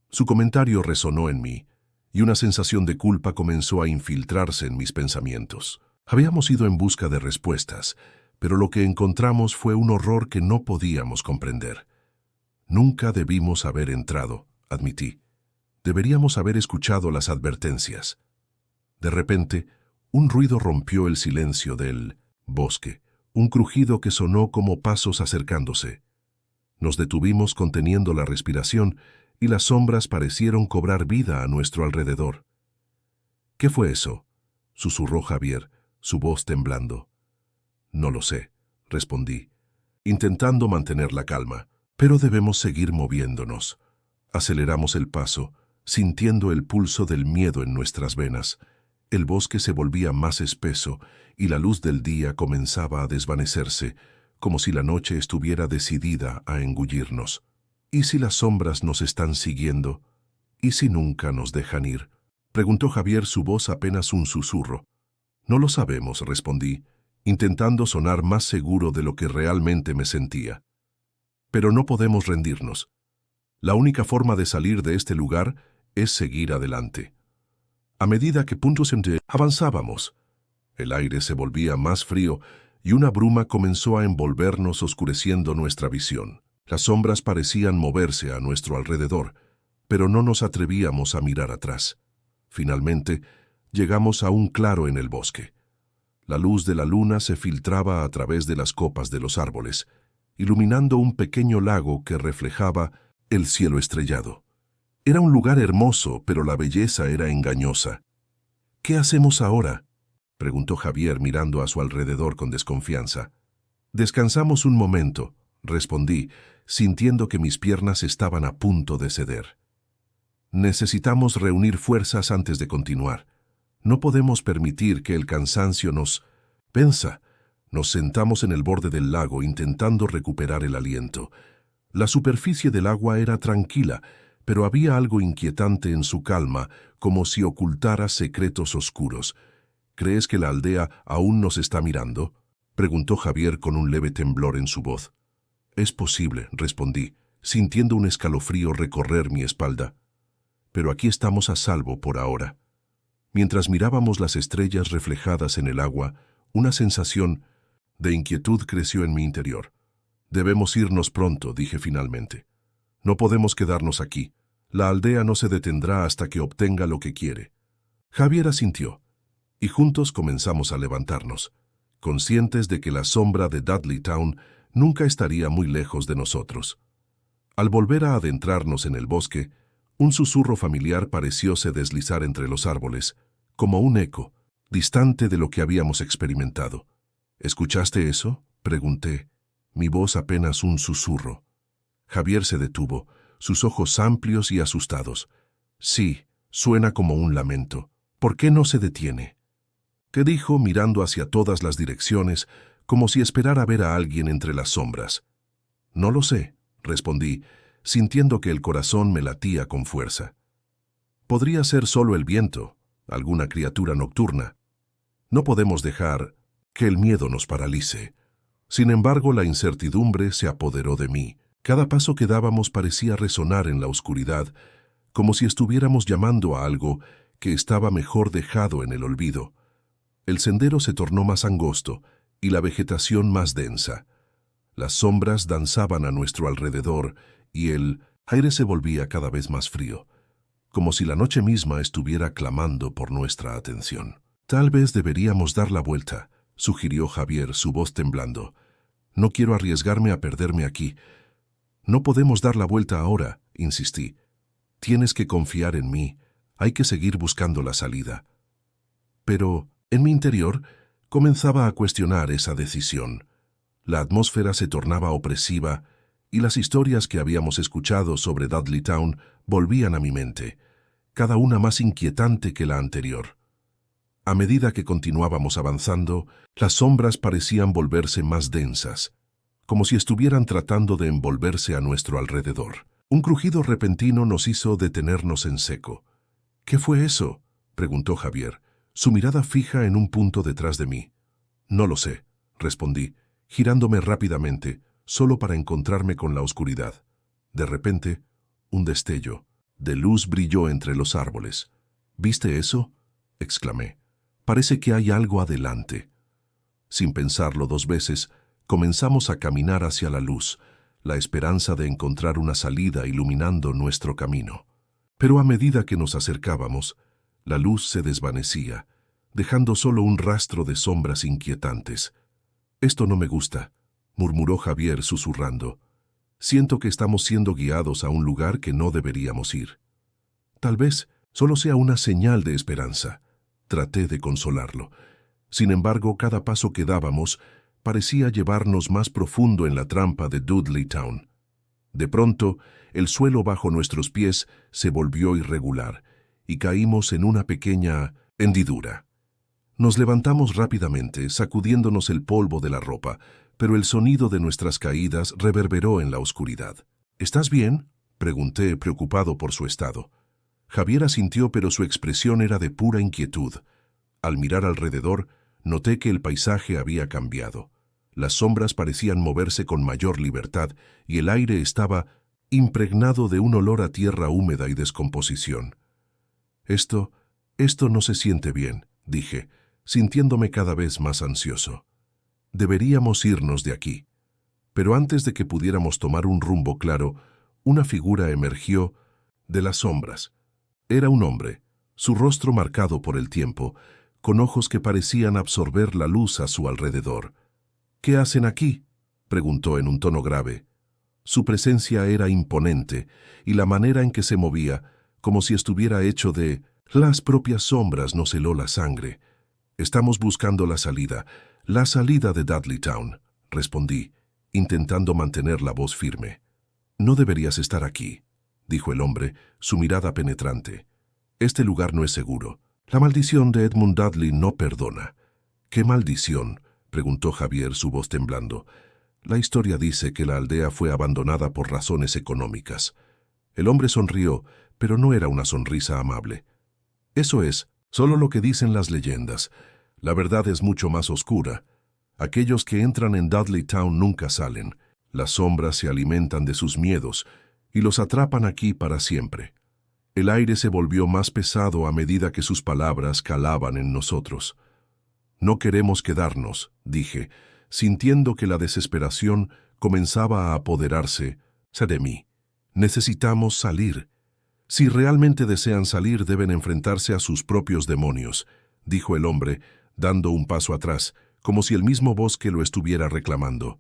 Su comentario resonó en mí, y una sensación de culpa comenzó a infiltrarse en mis pensamientos. Habíamos ido en busca de respuestas, pero lo que encontramos fue un horror que no podíamos comprender. Nunca debimos haber entrado, admití. Deberíamos haber escuchado las advertencias. De repente, un ruido rompió el silencio del bosque, un crujido que sonó como pasos acercándose. Nos detuvimos conteniendo la respiración y las sombras parecieron cobrar vida a nuestro alrededor. ¿Qué fue eso?, susurró Javier, su voz temblando. No lo sé, respondí, intentando mantener la calma, pero debemos seguir moviéndonos. Aceleramos el paso, sintiendo el pulso del miedo en nuestras venas. El bosque se volvía más espeso y la luz del día comenzaba a desvanecerse, como si la noche estuviera decidida a engullirnos. ¿Y si las sombras nos están siguiendo? ¿Y si nunca nos dejan ir?, preguntó Javier, su voz apenas un susurro. No lo sabemos, respondí, intentando sonar más seguro de lo que realmente me sentía. Pero no podemos rendirnos. La única forma de salir de este lugar es seguir adelante. A medida que avanzábamos, el aire se volvía más frío y una bruma comenzó a envolvernos, oscureciendo nuestra visión. Las sombras parecían moverse a nuestro alrededor, pero no nos atrevíamos a mirar atrás. Finalmente, llegamos a un claro en el bosque. La luz de la luna se filtraba a través de las copas de los árboles, iluminando un pequeño lago que reflejaba el cielo estrellado. Era un lugar hermoso, pero la belleza era engañosa. ¿Qué hacemos ahora?, preguntó Javier mirando a su alrededor con desconfianza. Descansamos un momento, respondí, sintiendo que mis piernas estaban a punto de ceder. Necesitamos reunir fuerzas antes de continuar. No podemos permitir que el cansancio nos venza. Nos sentamos en el borde del lago intentando recuperar el aliento. La superficie del agua era tranquila, pero había algo inquietante en su calma, como si ocultara secretos oscuros. ¿Crees que la aldea aún nos está mirando?, preguntó Javier con un leve temblor en su voz. Es posible, respondí, sintiendo un escalofrío recorrer mi espalda. Pero aquí estamos a salvo por ahora. Mientras mirábamos las estrellas reflejadas en el agua, una sensación de inquietud creció en mi interior. Debemos irnos pronto, dije finalmente. No podemos quedarnos aquí. La aldea no se detendrá hasta que obtenga lo que quiere. Javier asintió, y juntos comenzamos a levantarnos, conscientes de que la sombra de Dudley Town nunca estaría muy lejos de nosotros. Al volver a adentrarnos en el bosque, un susurro familiar parecióse deslizar entre los árboles, como un eco, distante de lo que habíamos experimentado. ¿Escuchaste eso?, pregunté, mi voz apenas un susurro. Javier se detuvo, sus ojos amplios y asustados. Sí, suena como un lamento. ¿Por qué no se detiene?, ¿qué dijo mirando hacia todas las direcciones, como si esperara ver a alguien entre las sombras? No lo sé, respondí, sintiendo que el corazón me latía con fuerza. Podría ser solo el viento, alguna criatura nocturna. No podemos dejar que el miedo nos paralice. Sin embargo, la incertidumbre se apoderó de mí. Cada paso que dábamos parecía resonar en la oscuridad, como si estuviéramos llamando a algo que estaba mejor dejado en el olvido. El sendero se tornó más angosto y la vegetación más densa. Las sombras danzaban a nuestro alrededor y el aire se volvía cada vez más frío, como si la noche misma estuviera clamando por nuestra atención. Tal vez deberíamos dar la vuelta, sugirió Javier, su voz temblando. No quiero arriesgarme a perderme aquí. No podemos dar la vuelta ahora, insistí. Tienes que confiar en mí. Hay que seguir buscando la salida. Pero, en mi interior, comenzaba a cuestionar esa decisión. La atmósfera se tornaba opresiva y las historias que habíamos escuchado sobre Dudley Town volvían a mi mente, cada una más inquietante que la anterior. A medida que continuábamos avanzando, las sombras parecían volverse más densas, como si estuvieran tratando de envolverse a nuestro alrededor. Un crujido repentino nos hizo detenernos en seco. ¿Qué fue eso?, preguntó Javier, su mirada fija en un punto detrás de mí. No lo sé, respondí, girándome rápidamente, solo para encontrarme con la oscuridad. De repente, un destello de luz brilló entre los árboles. ¿Viste eso?, exclamé. Parece que hay algo adelante. Sin pensarlo 2 veces, comenzamos a caminar hacia la luz, la esperanza de encontrar una salida iluminando nuestro camino. Pero a medida que nos acercábamos, la luz se desvanecía, dejando solo un rastro de sombras inquietantes. «Esto no me gusta», murmuró Javier susurrando. «Siento que estamos siendo guiados a un lugar que no deberíamos ir». «Tal vez solo sea una señal de esperanza», traté de consolarlo. Sin embargo, cada paso que dábamos parecía llevarnos más profundo en la trampa de Dudley Town. De pronto, el suelo bajo nuestros pies se volvió irregular y caímos en una pequeña hendidura. Nos levantamos rápidamente, sacudiéndonos el polvo de la ropa, pero el sonido de nuestras caídas reverberó en la oscuridad. «¿Estás bien?», pregunté, preocupado por su estado. Javier asintió, pero su expresión era de pura inquietud. Al mirar alrededor, noté que el paisaje había cambiado. Las sombras parecían moverse con mayor libertad y el aire estaba impregnado de un olor a tierra húmeda y descomposición. Esto no se siente bien», dije, sintiéndome cada vez más ansioso. «Deberíamos irnos de aquí». Pero antes de que pudiéramos tomar un rumbo claro, una figura emergió de las sombras. Era un hombre, su rostro marcado por el tiempo, con ojos que parecían absorber la luz a su alrededor. «¿Qué hacen aquí?», preguntó en un tono grave. Su presencia era imponente, y la manera en que se movía, como si estuviera hecho de las propias sombras, nos heló la sangre. «Estamos buscando la salida de Dudley Town», respondí, intentando mantener la voz firme. «No deberías estar aquí», dijo el hombre, su mirada penetrante. «Este lugar no es seguro. La maldición de Edmund Dudley no perdona». «¿Qué maldición?», preguntó Javier, su voz temblando. «La historia dice que la aldea fue abandonada por razones económicas». El hombre sonrió, pero no era una sonrisa amable. «Eso es solo lo que dicen las leyendas. La verdad es mucho más oscura. Aquellos que entran en Dudley Town nunca salen. Las sombras se alimentan de sus miedos y los atrapan aquí para siempre». El aire se volvió más pesado a medida que sus palabras calaban en nosotros. «No queremos quedarnos», dije, sintiendo que la desesperación comenzaba a apoderarse de mí. «Necesitamos salir». «Si realmente desean salir, deben enfrentarse a sus propios demonios», dijo el hombre, dando un paso atrás, como si el mismo bosque lo estuviera reclamando.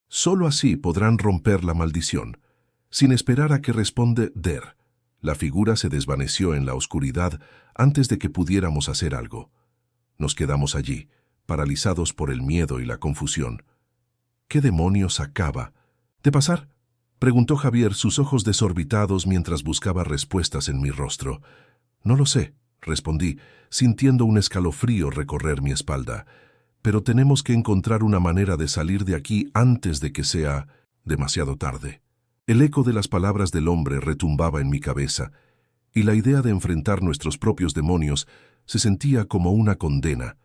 «Solo así podrán romper la maldición». Sin esperar a que responda Der, la figura se desvaneció en la oscuridad antes de que pudiéramos hacer algo. Nos quedamos allí, paralizados por el miedo y la confusión. «¿Qué demonios acaba de pasar?», preguntó Javier, sus ojos desorbitados mientras buscaba respuestas en mi rostro. «No lo sé», respondí, sintiendo un escalofrío recorrer mi espalda. «Pero tenemos que encontrar una manera de salir de aquí antes de que sea demasiado tarde». El eco de las palabras del hombre retumbaba en mi cabeza, y la idea de enfrentar nuestros propios demonios se sentía como una condena.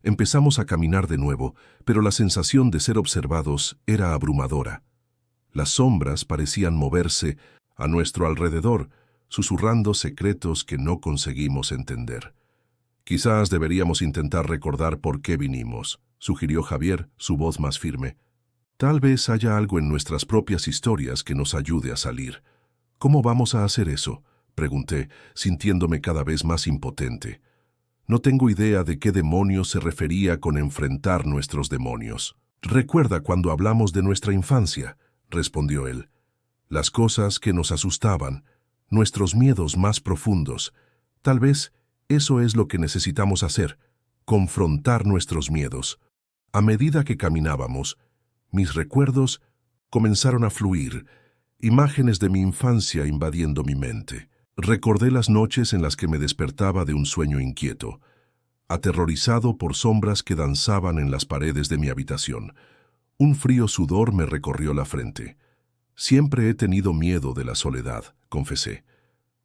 Empezamos a caminar de nuevo, pero la sensación de ser observados era abrumadora. Las sombras parecían moverse a nuestro alrededor, susurrando secretos que no conseguimos entender. «Quizás deberíamos intentar recordar por qué vinimos», sugirió Javier, su voz más firme. «Tal vez haya algo en nuestras propias historias que nos ayude a salir». «¿Cómo vamos a hacer eso?», pregunté, sintiéndome cada vez más impotente. «No tengo idea de qué demonios se refería con enfrentar nuestros demonios». «Recuerda cuando hablamos de nuestra infancia», respondió él. «Las cosas que nos asustaban, nuestros miedos más profundos. Tal vez eso es lo que necesitamos hacer, confrontar nuestros miedos». A medida que caminábamos, mis recuerdos comenzaron a fluir, imágenes de mi infancia invadiendo mi mente. Recordé las noches en las que me despertaba de un sueño inquieto, aterrorizado por sombras que danzaban en las paredes de mi habitación. Un frío sudor me recorrió la frente. «Siempre he tenido miedo de la soledad», confesé.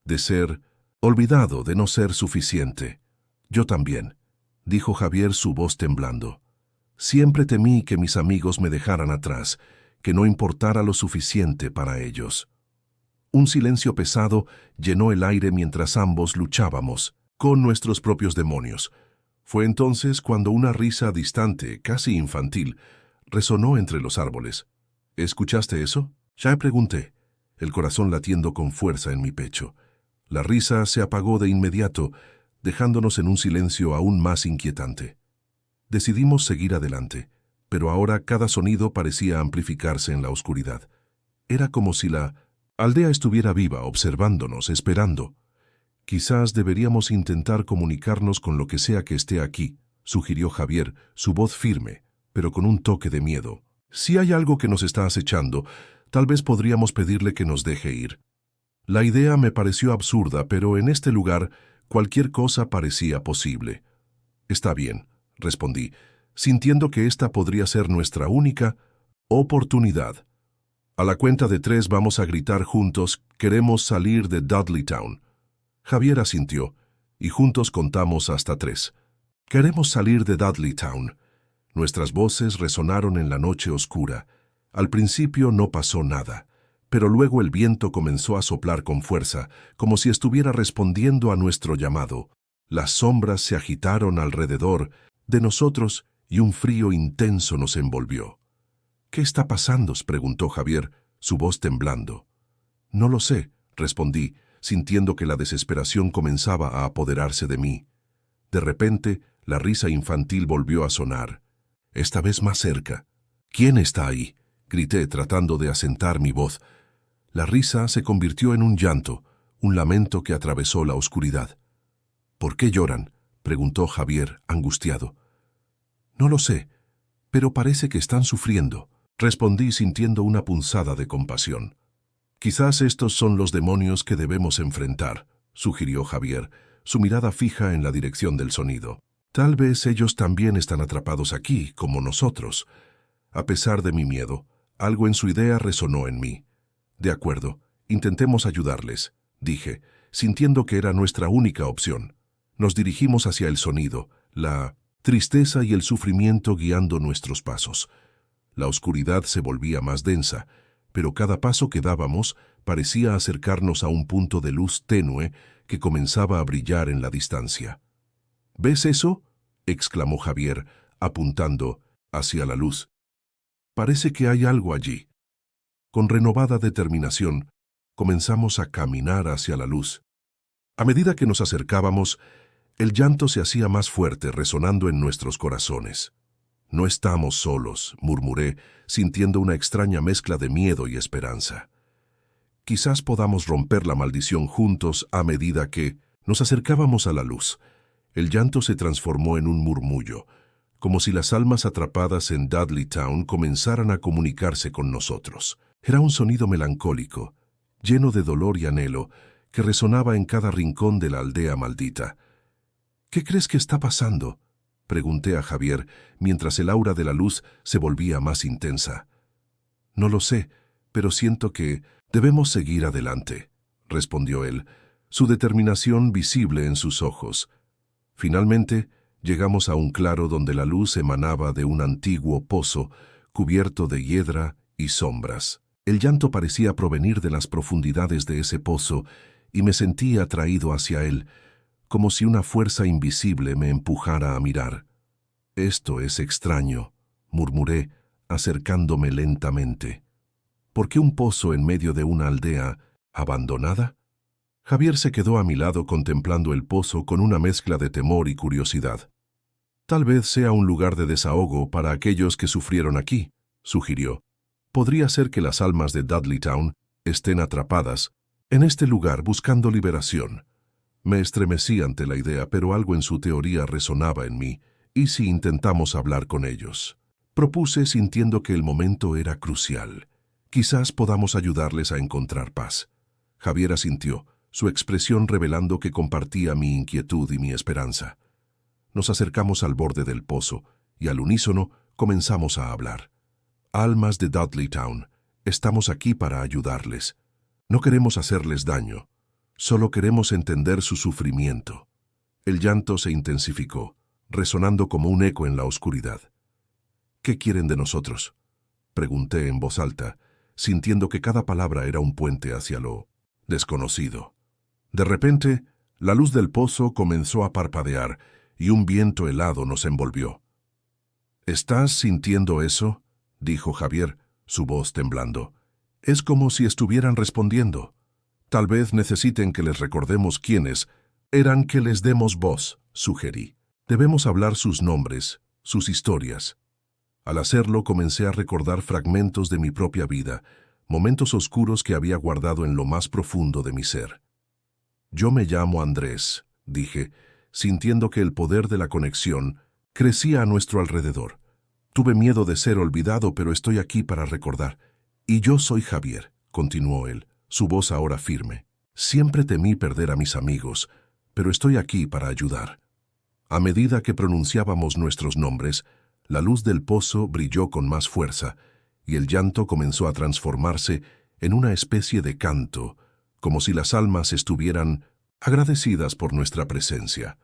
«De ser olvidado, de no ser suficiente». «Yo también», dijo Javier, su voz temblando. «Siempre temí que mis amigos me dejaran atrás, que no importara lo suficiente para ellos». Un silencio pesado llenó el aire mientras ambos luchábamos con nuestros propios demonios. Fue entonces cuando una risa distante, casi infantil, resonó entre los árboles. ¿Escuchaste eso? Ya pregunté, el corazón latiendo con fuerza en mi pecho. La risa se apagó de inmediato, dejándonos en un silencio aún más inquietante. Decidimos seguir adelante, pero ahora cada sonido parecía amplificarse en la oscuridad. Era como si la aldea estuviera viva, observándonos, esperando. Quizás deberíamos intentar comunicarnos con lo que sea que esté aquí, sugirió Javier, su voz firme, pero con un toque de miedo. Si hay algo que nos está acechando, tal vez podríamos pedirle que nos deje ir. La idea me pareció absurda, pero en este lugar cualquier cosa parecía posible. Está bien, respondí, sintiendo que esta podría ser nuestra única oportunidad. A la cuenta de 3 vamos a gritar juntos, queremos salir de Dudleytown. Javier asintió, y juntos contamos hasta 3. Queremos salir de Dudleytown. Nuestras voces resonaron en la noche oscura. Al principio no pasó nada, pero luego el viento comenzó a soplar con fuerza, como si estuviera respondiendo a nuestro llamado. Las sombras se agitaron alrededor de nosotros y un frío intenso nos envolvió. ¿Qué está pasando?, preguntó Javier, su voz temblando. No lo sé, respondí, sintiendo que la desesperación comenzaba a apoderarse de mí. De repente, la risa infantil volvió a sonar, esta vez más cerca. ¿Quién está ahí?, grité tratando de asentar mi voz. La risa se convirtió en un llanto, un lamento que atravesó la oscuridad. ¿Por qué lloran?, preguntó Javier, angustiado. No lo sé, pero parece que están sufriendo, respondí sintiendo una punzada de compasión. Quizás estos son los demonios que debemos enfrentar, sugirió Javier, su mirada fija en la dirección del sonido. Tal vez ellos también están atrapados aquí, como nosotros. A pesar de mi miedo, algo en su idea resonó en mí. De acuerdo, intentemos ayudarles, dije, sintiendo que era nuestra única opción. Nos dirigimos hacia el sonido, la tristeza y el sufrimiento guiando nuestros pasos. La oscuridad se volvía más densa, pero cada paso que dábamos parecía acercarnos a un punto de luz tenue que comenzaba a brillar en la distancia. ¿Ves eso?, exclamó Javier, apuntando hacia la luz. Parece que hay algo allí. Con renovada determinación, comenzamos a caminar hacia la luz. A medida que nos acercábamos, el llanto se hacía más fuerte, resonando en nuestros corazones. No estamos solos, murmuré, sintiendo una extraña mezcla de miedo y esperanza. Quizás podamos romper la maldición juntos a medida que nos acercábamos a la luz. El llanto se transformó en un murmullo, como si las almas atrapadas en Dudleytown comenzaran a comunicarse con nosotros. Era un sonido melancólico, lleno de dolor y anhelo, que resonaba en cada rincón de la aldea maldita. ¿Qué crees que está pasando?, pregunté a Javier, mientras el aura de la luz se volvía más intensa. No lo sé, pero siento que debemos seguir adelante, respondió él, su determinación visible en sus ojos. Finalmente, llegamos a un claro donde la luz emanaba de un antiguo pozo cubierto de hiedra y sombras. El llanto parecía provenir de las profundidades de ese pozo y me sentí atraído hacia él, como si una fuerza invisible me empujara a mirar. Esto es extraño, murmuré, acercándome lentamente. ¿Por qué un pozo en medio de una aldea abandonada? Javier se quedó a mi lado contemplando el pozo con una mezcla de temor y curiosidad. Tal vez sea un lugar de desahogo para aquellos que sufrieron aquí, sugirió. Podría ser que las almas de Dudleytown estén atrapadas en este lugar buscando liberación. Me estremecí ante la idea, pero algo en su teoría resonaba en mí. ¿Y si intentamos hablar con ellos?, propuse, sintiendo que el momento era crucial. Quizás podamos ayudarles a encontrar paz. Javier asintió, su expresión revelando que compartía mi inquietud y mi esperanza. Nos acercamos al borde del pozo y al unísono comenzamos a hablar. Almas de Dudleytown, estamos aquí para ayudarles. No queremos hacerles daño, solo queremos entender su sufrimiento. El llanto se intensificó, resonando como un eco en la oscuridad. ¿Qué quieren de nosotros?, pregunté en voz alta, sintiendo que cada palabra era un puente hacia lo desconocido. De repente, la luz del pozo comenzó a parpadear y un viento helado nos envolvió. ¿Estás sintiendo eso?, dijo Javier, su voz temblando. Es como si estuvieran respondiendo. Tal vez necesiten que les recordemos quiénes eran, que les demos voz, sugerí. Debemos hablar sus nombres, sus historias. Al hacerlo comencé a recordar fragmentos de mi propia vida, momentos oscuros que había guardado en lo más profundo de mi ser. Yo me llamo Andrés, dije, sintiendo que el poder de la conexión crecía a nuestro alrededor. Tuve miedo de ser olvidado, pero estoy aquí para recordar. Y yo soy Javier, continuó él, su voz ahora firme. Siempre temí perder a mis amigos, pero estoy aquí para ayudar. A medida que pronunciábamos nuestros nombres, la luz del pozo brilló con más fuerza, y el llanto comenzó a transformarse en una especie de canto, como si las almas estuvieran agradecidas por nuestra presencia.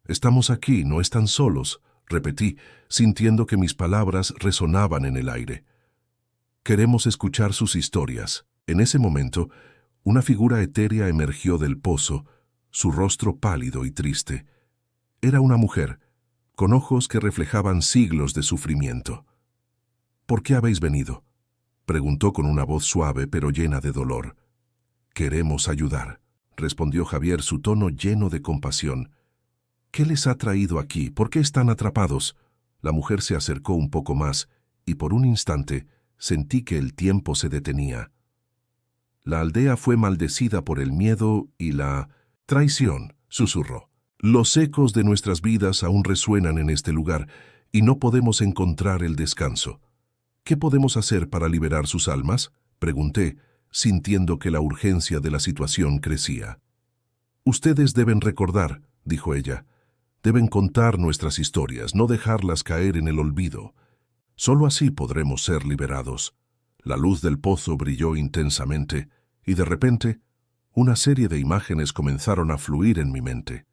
Estamos aquí, no están solos, repetí, sintiendo que mis palabras resonaban en el aire. Queremos escuchar sus historias. En ese momento, una figura etérea emergió del pozo, su rostro pálido y triste. Era una mujer, con ojos que reflejaban siglos de sufrimiento. ¿Por qué habéis venido?, preguntó con una voz suave pero llena de dolor. Queremos ayudar, respondió Javier, su tono lleno de compasión. ¿Qué les ha traído aquí? ¿Por qué están atrapados? La mujer se acercó un poco más y por un instante sentí que el tiempo se detenía. La aldea fue maldecida por el miedo y la traición, susurró. Los ecos de nuestras vidas aún resuenan en este lugar y no podemos encontrar el descanso. ¿Qué podemos hacer para liberar sus almas?, pregunté, sintiendo que la urgencia de la situación crecía. Ustedes deben recordar, dijo ella. Deben contar nuestras historias, no dejarlas caer en el olvido. Solo así podremos ser liberados. La luz del pozo brilló intensamente y de repente una serie de imágenes comenzaron a fluir en mi mente.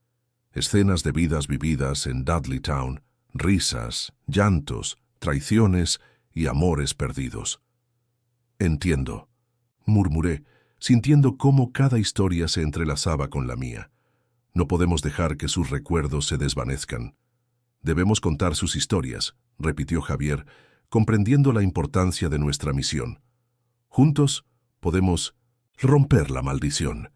Escenas de vidas vividas en Dudley Town, risas, llantos, traiciones y amores perdidos. Entiendo, murmuré, sintiendo cómo cada historia se entrelazaba con la mía. No podemos dejar que sus recuerdos se desvanezcan. Debemos contar sus historias, repitió Javier, comprendiendo la importancia de nuestra misión. Juntos podemos romper la maldición.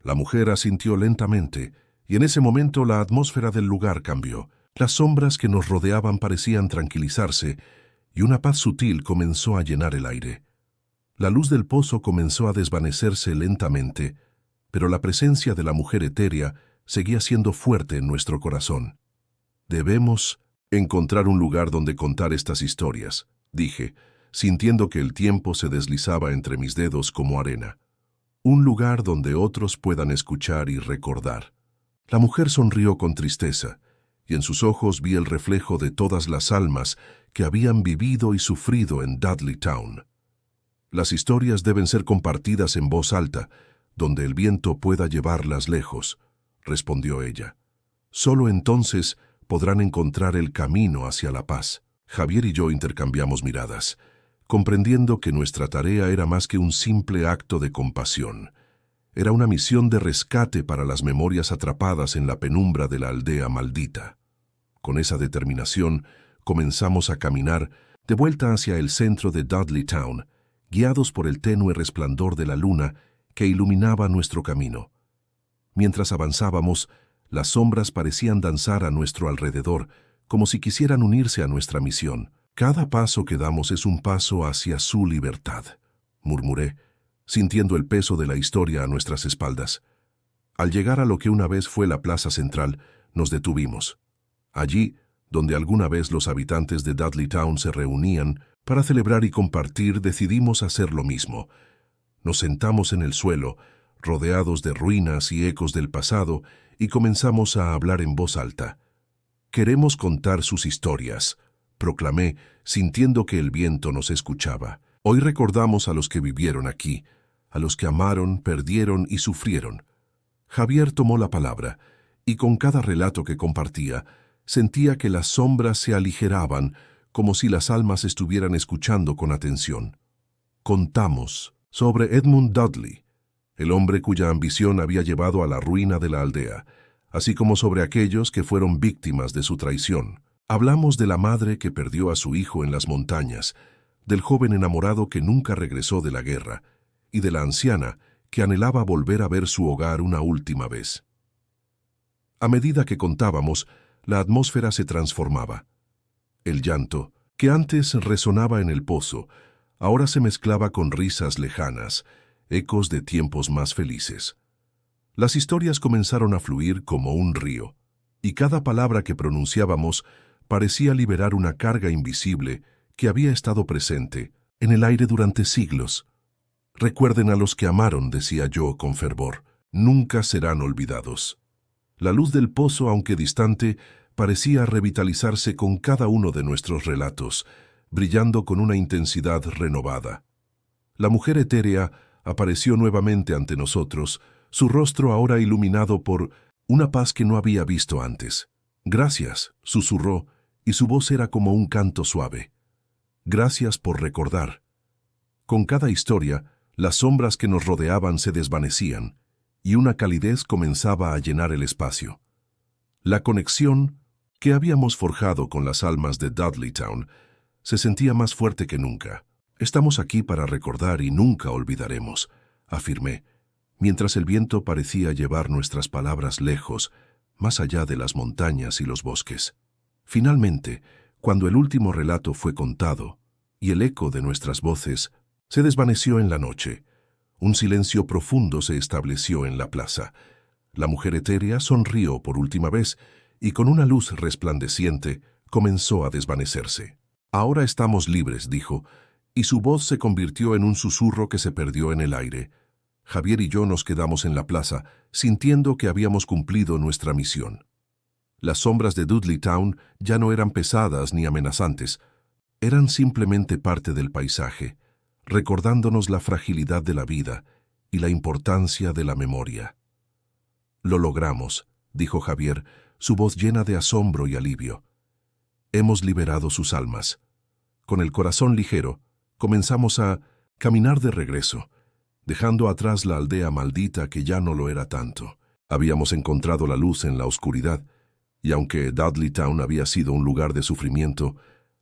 La mujer asintió lentamente, y en ese momento la atmósfera del lugar cambió. Las sombras que nos rodeaban parecían tranquilizarse, y una paz sutil comenzó a llenar el aire. La luz del pozo comenzó a desvanecerse lentamente, pero la presencia de la mujer etérea seguía siendo fuerte en nuestro corazón. Debemos encontrar un lugar donde contar estas historias, dije, sintiendo que el tiempo se deslizaba entre mis dedos como arena. Un lugar donde otros puedan escuchar y recordar. La mujer sonrió con tristeza, y en sus ojos vi el reflejo de todas las almas que habían vivido y sufrido en Dudley Town. Las historias deben ser compartidas en voz alta, donde el viento pueda llevarlas lejos, respondió ella. Solo entonces podrán encontrar el camino hacia la paz. Javier y yo intercambiamos miradas, comprendiendo que nuestra tarea era más que un simple acto de compasión. Era una misión de rescate para las memorias atrapadas en la penumbra de la aldea maldita. Con esa determinación, comenzamos a caminar de vuelta hacia el centro de Dudley Town, guiados por el tenue resplandor de la luna que iluminaba nuestro camino. Mientras avanzábamos, las sombras parecían danzar a nuestro alrededor, como si quisieran unirse a nuestra misión. Cada paso que damos es un paso hacia su libertad, murmuré, sintiendo el peso de la historia a nuestras espaldas. Al llegar a lo que una vez fue la plaza central, nos detuvimos. Allí, donde alguna vez los habitantes de Dudley Town se reunían para celebrar y compartir, decidimos hacer lo mismo. Nos sentamos en el suelo, rodeados de ruinas y ecos del pasado, y comenzamos a hablar en voz alta. Queremos contar sus historias, proclamé, sintiendo que el viento nos escuchaba. Hoy recordamos a los que vivieron aquí, a los que amaron, perdieron y sufrieron. Javier tomó la palabra, y con cada relato que compartía, sentía que las sombras se aligeraban, como si las almas estuvieran escuchando con atención. Contamos sobre Edmund Dudley, el hombre cuya ambición había llevado a la ruina de la aldea, así como sobre aquellos que fueron víctimas de su traición. Hablamos de la madre que perdió a su hijo en las montañas, del joven enamorado que nunca regresó de la guerra, y de la anciana que anhelaba volver a ver su hogar una última vez. A medida que contábamos, la atmósfera se transformaba. El llanto, que antes resonaba en el pozo, ahora se mezclaba con risas lejanas, ecos de tiempos más felices. Las historias comenzaron a fluir como un río, y cada palabra que pronunciábamos parecía liberar una carga invisible que había estado presente en el aire durante siglos. Recuerden a los que amaron, decía yo con fervor, nunca serán olvidados. La luz del pozo, aunque distante, parecía revitalizarse con cada uno de nuestros relatos, brillando con una intensidad renovada. La mujer etérea apareció nuevamente ante nosotros, su rostro ahora iluminado por una paz que no había visto antes. «Gracias», susurró, y su voz era como un canto suave. «Gracias por recordar». Con cada historia, las sombras que nos rodeaban se desvanecían, y una calidez comenzaba a llenar el espacio. La conexión que habíamos forjado con las almas de Dudleytown se sentía más fuerte que nunca. «Estamos aquí para recordar y nunca olvidaremos», afirmé, mientras el viento parecía llevar nuestras palabras lejos, más allá de las montañas y los bosques. Finalmente, cuando el último relato fue contado y el eco de nuestras voces se desvaneció en la noche, un silencio profundo se estableció en la plaza. La mujer etérea sonrió por última vez y con una luz resplandeciente comenzó a desvanecerse. «Ahora estamos libres», dijo, y su voz se convirtió en un susurro que se perdió en el aire. Javier y yo nos quedamos en la plaza, sintiendo que habíamos cumplido nuestra misión. Las sombras de Dudleytown ya no eran pesadas ni amenazantes, eran simplemente parte del paisaje, recordándonos la fragilidad de la vida y la importancia de la memoria. «Lo logramos», dijo Javier, su voz llena de asombro y alivio. «Hemos liberado sus almas». Con el corazón ligero, comenzamos a caminar de regreso, dejando atrás la aldea maldita que ya no lo era tanto. Habíamos encontrado la luz en la oscuridad, y aunque Dudleytown había sido un lugar de sufrimiento,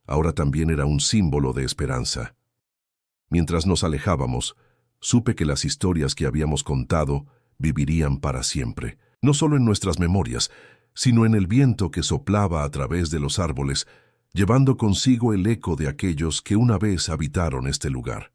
ahora también era un símbolo de esperanza. Mientras nos alejábamos, supe que las historias que habíamos contado vivirían para siempre, no solo en nuestras memorias, sino en el viento que soplaba a través de los árboles, llevando consigo el eco de aquellos que una vez habitaron este lugar.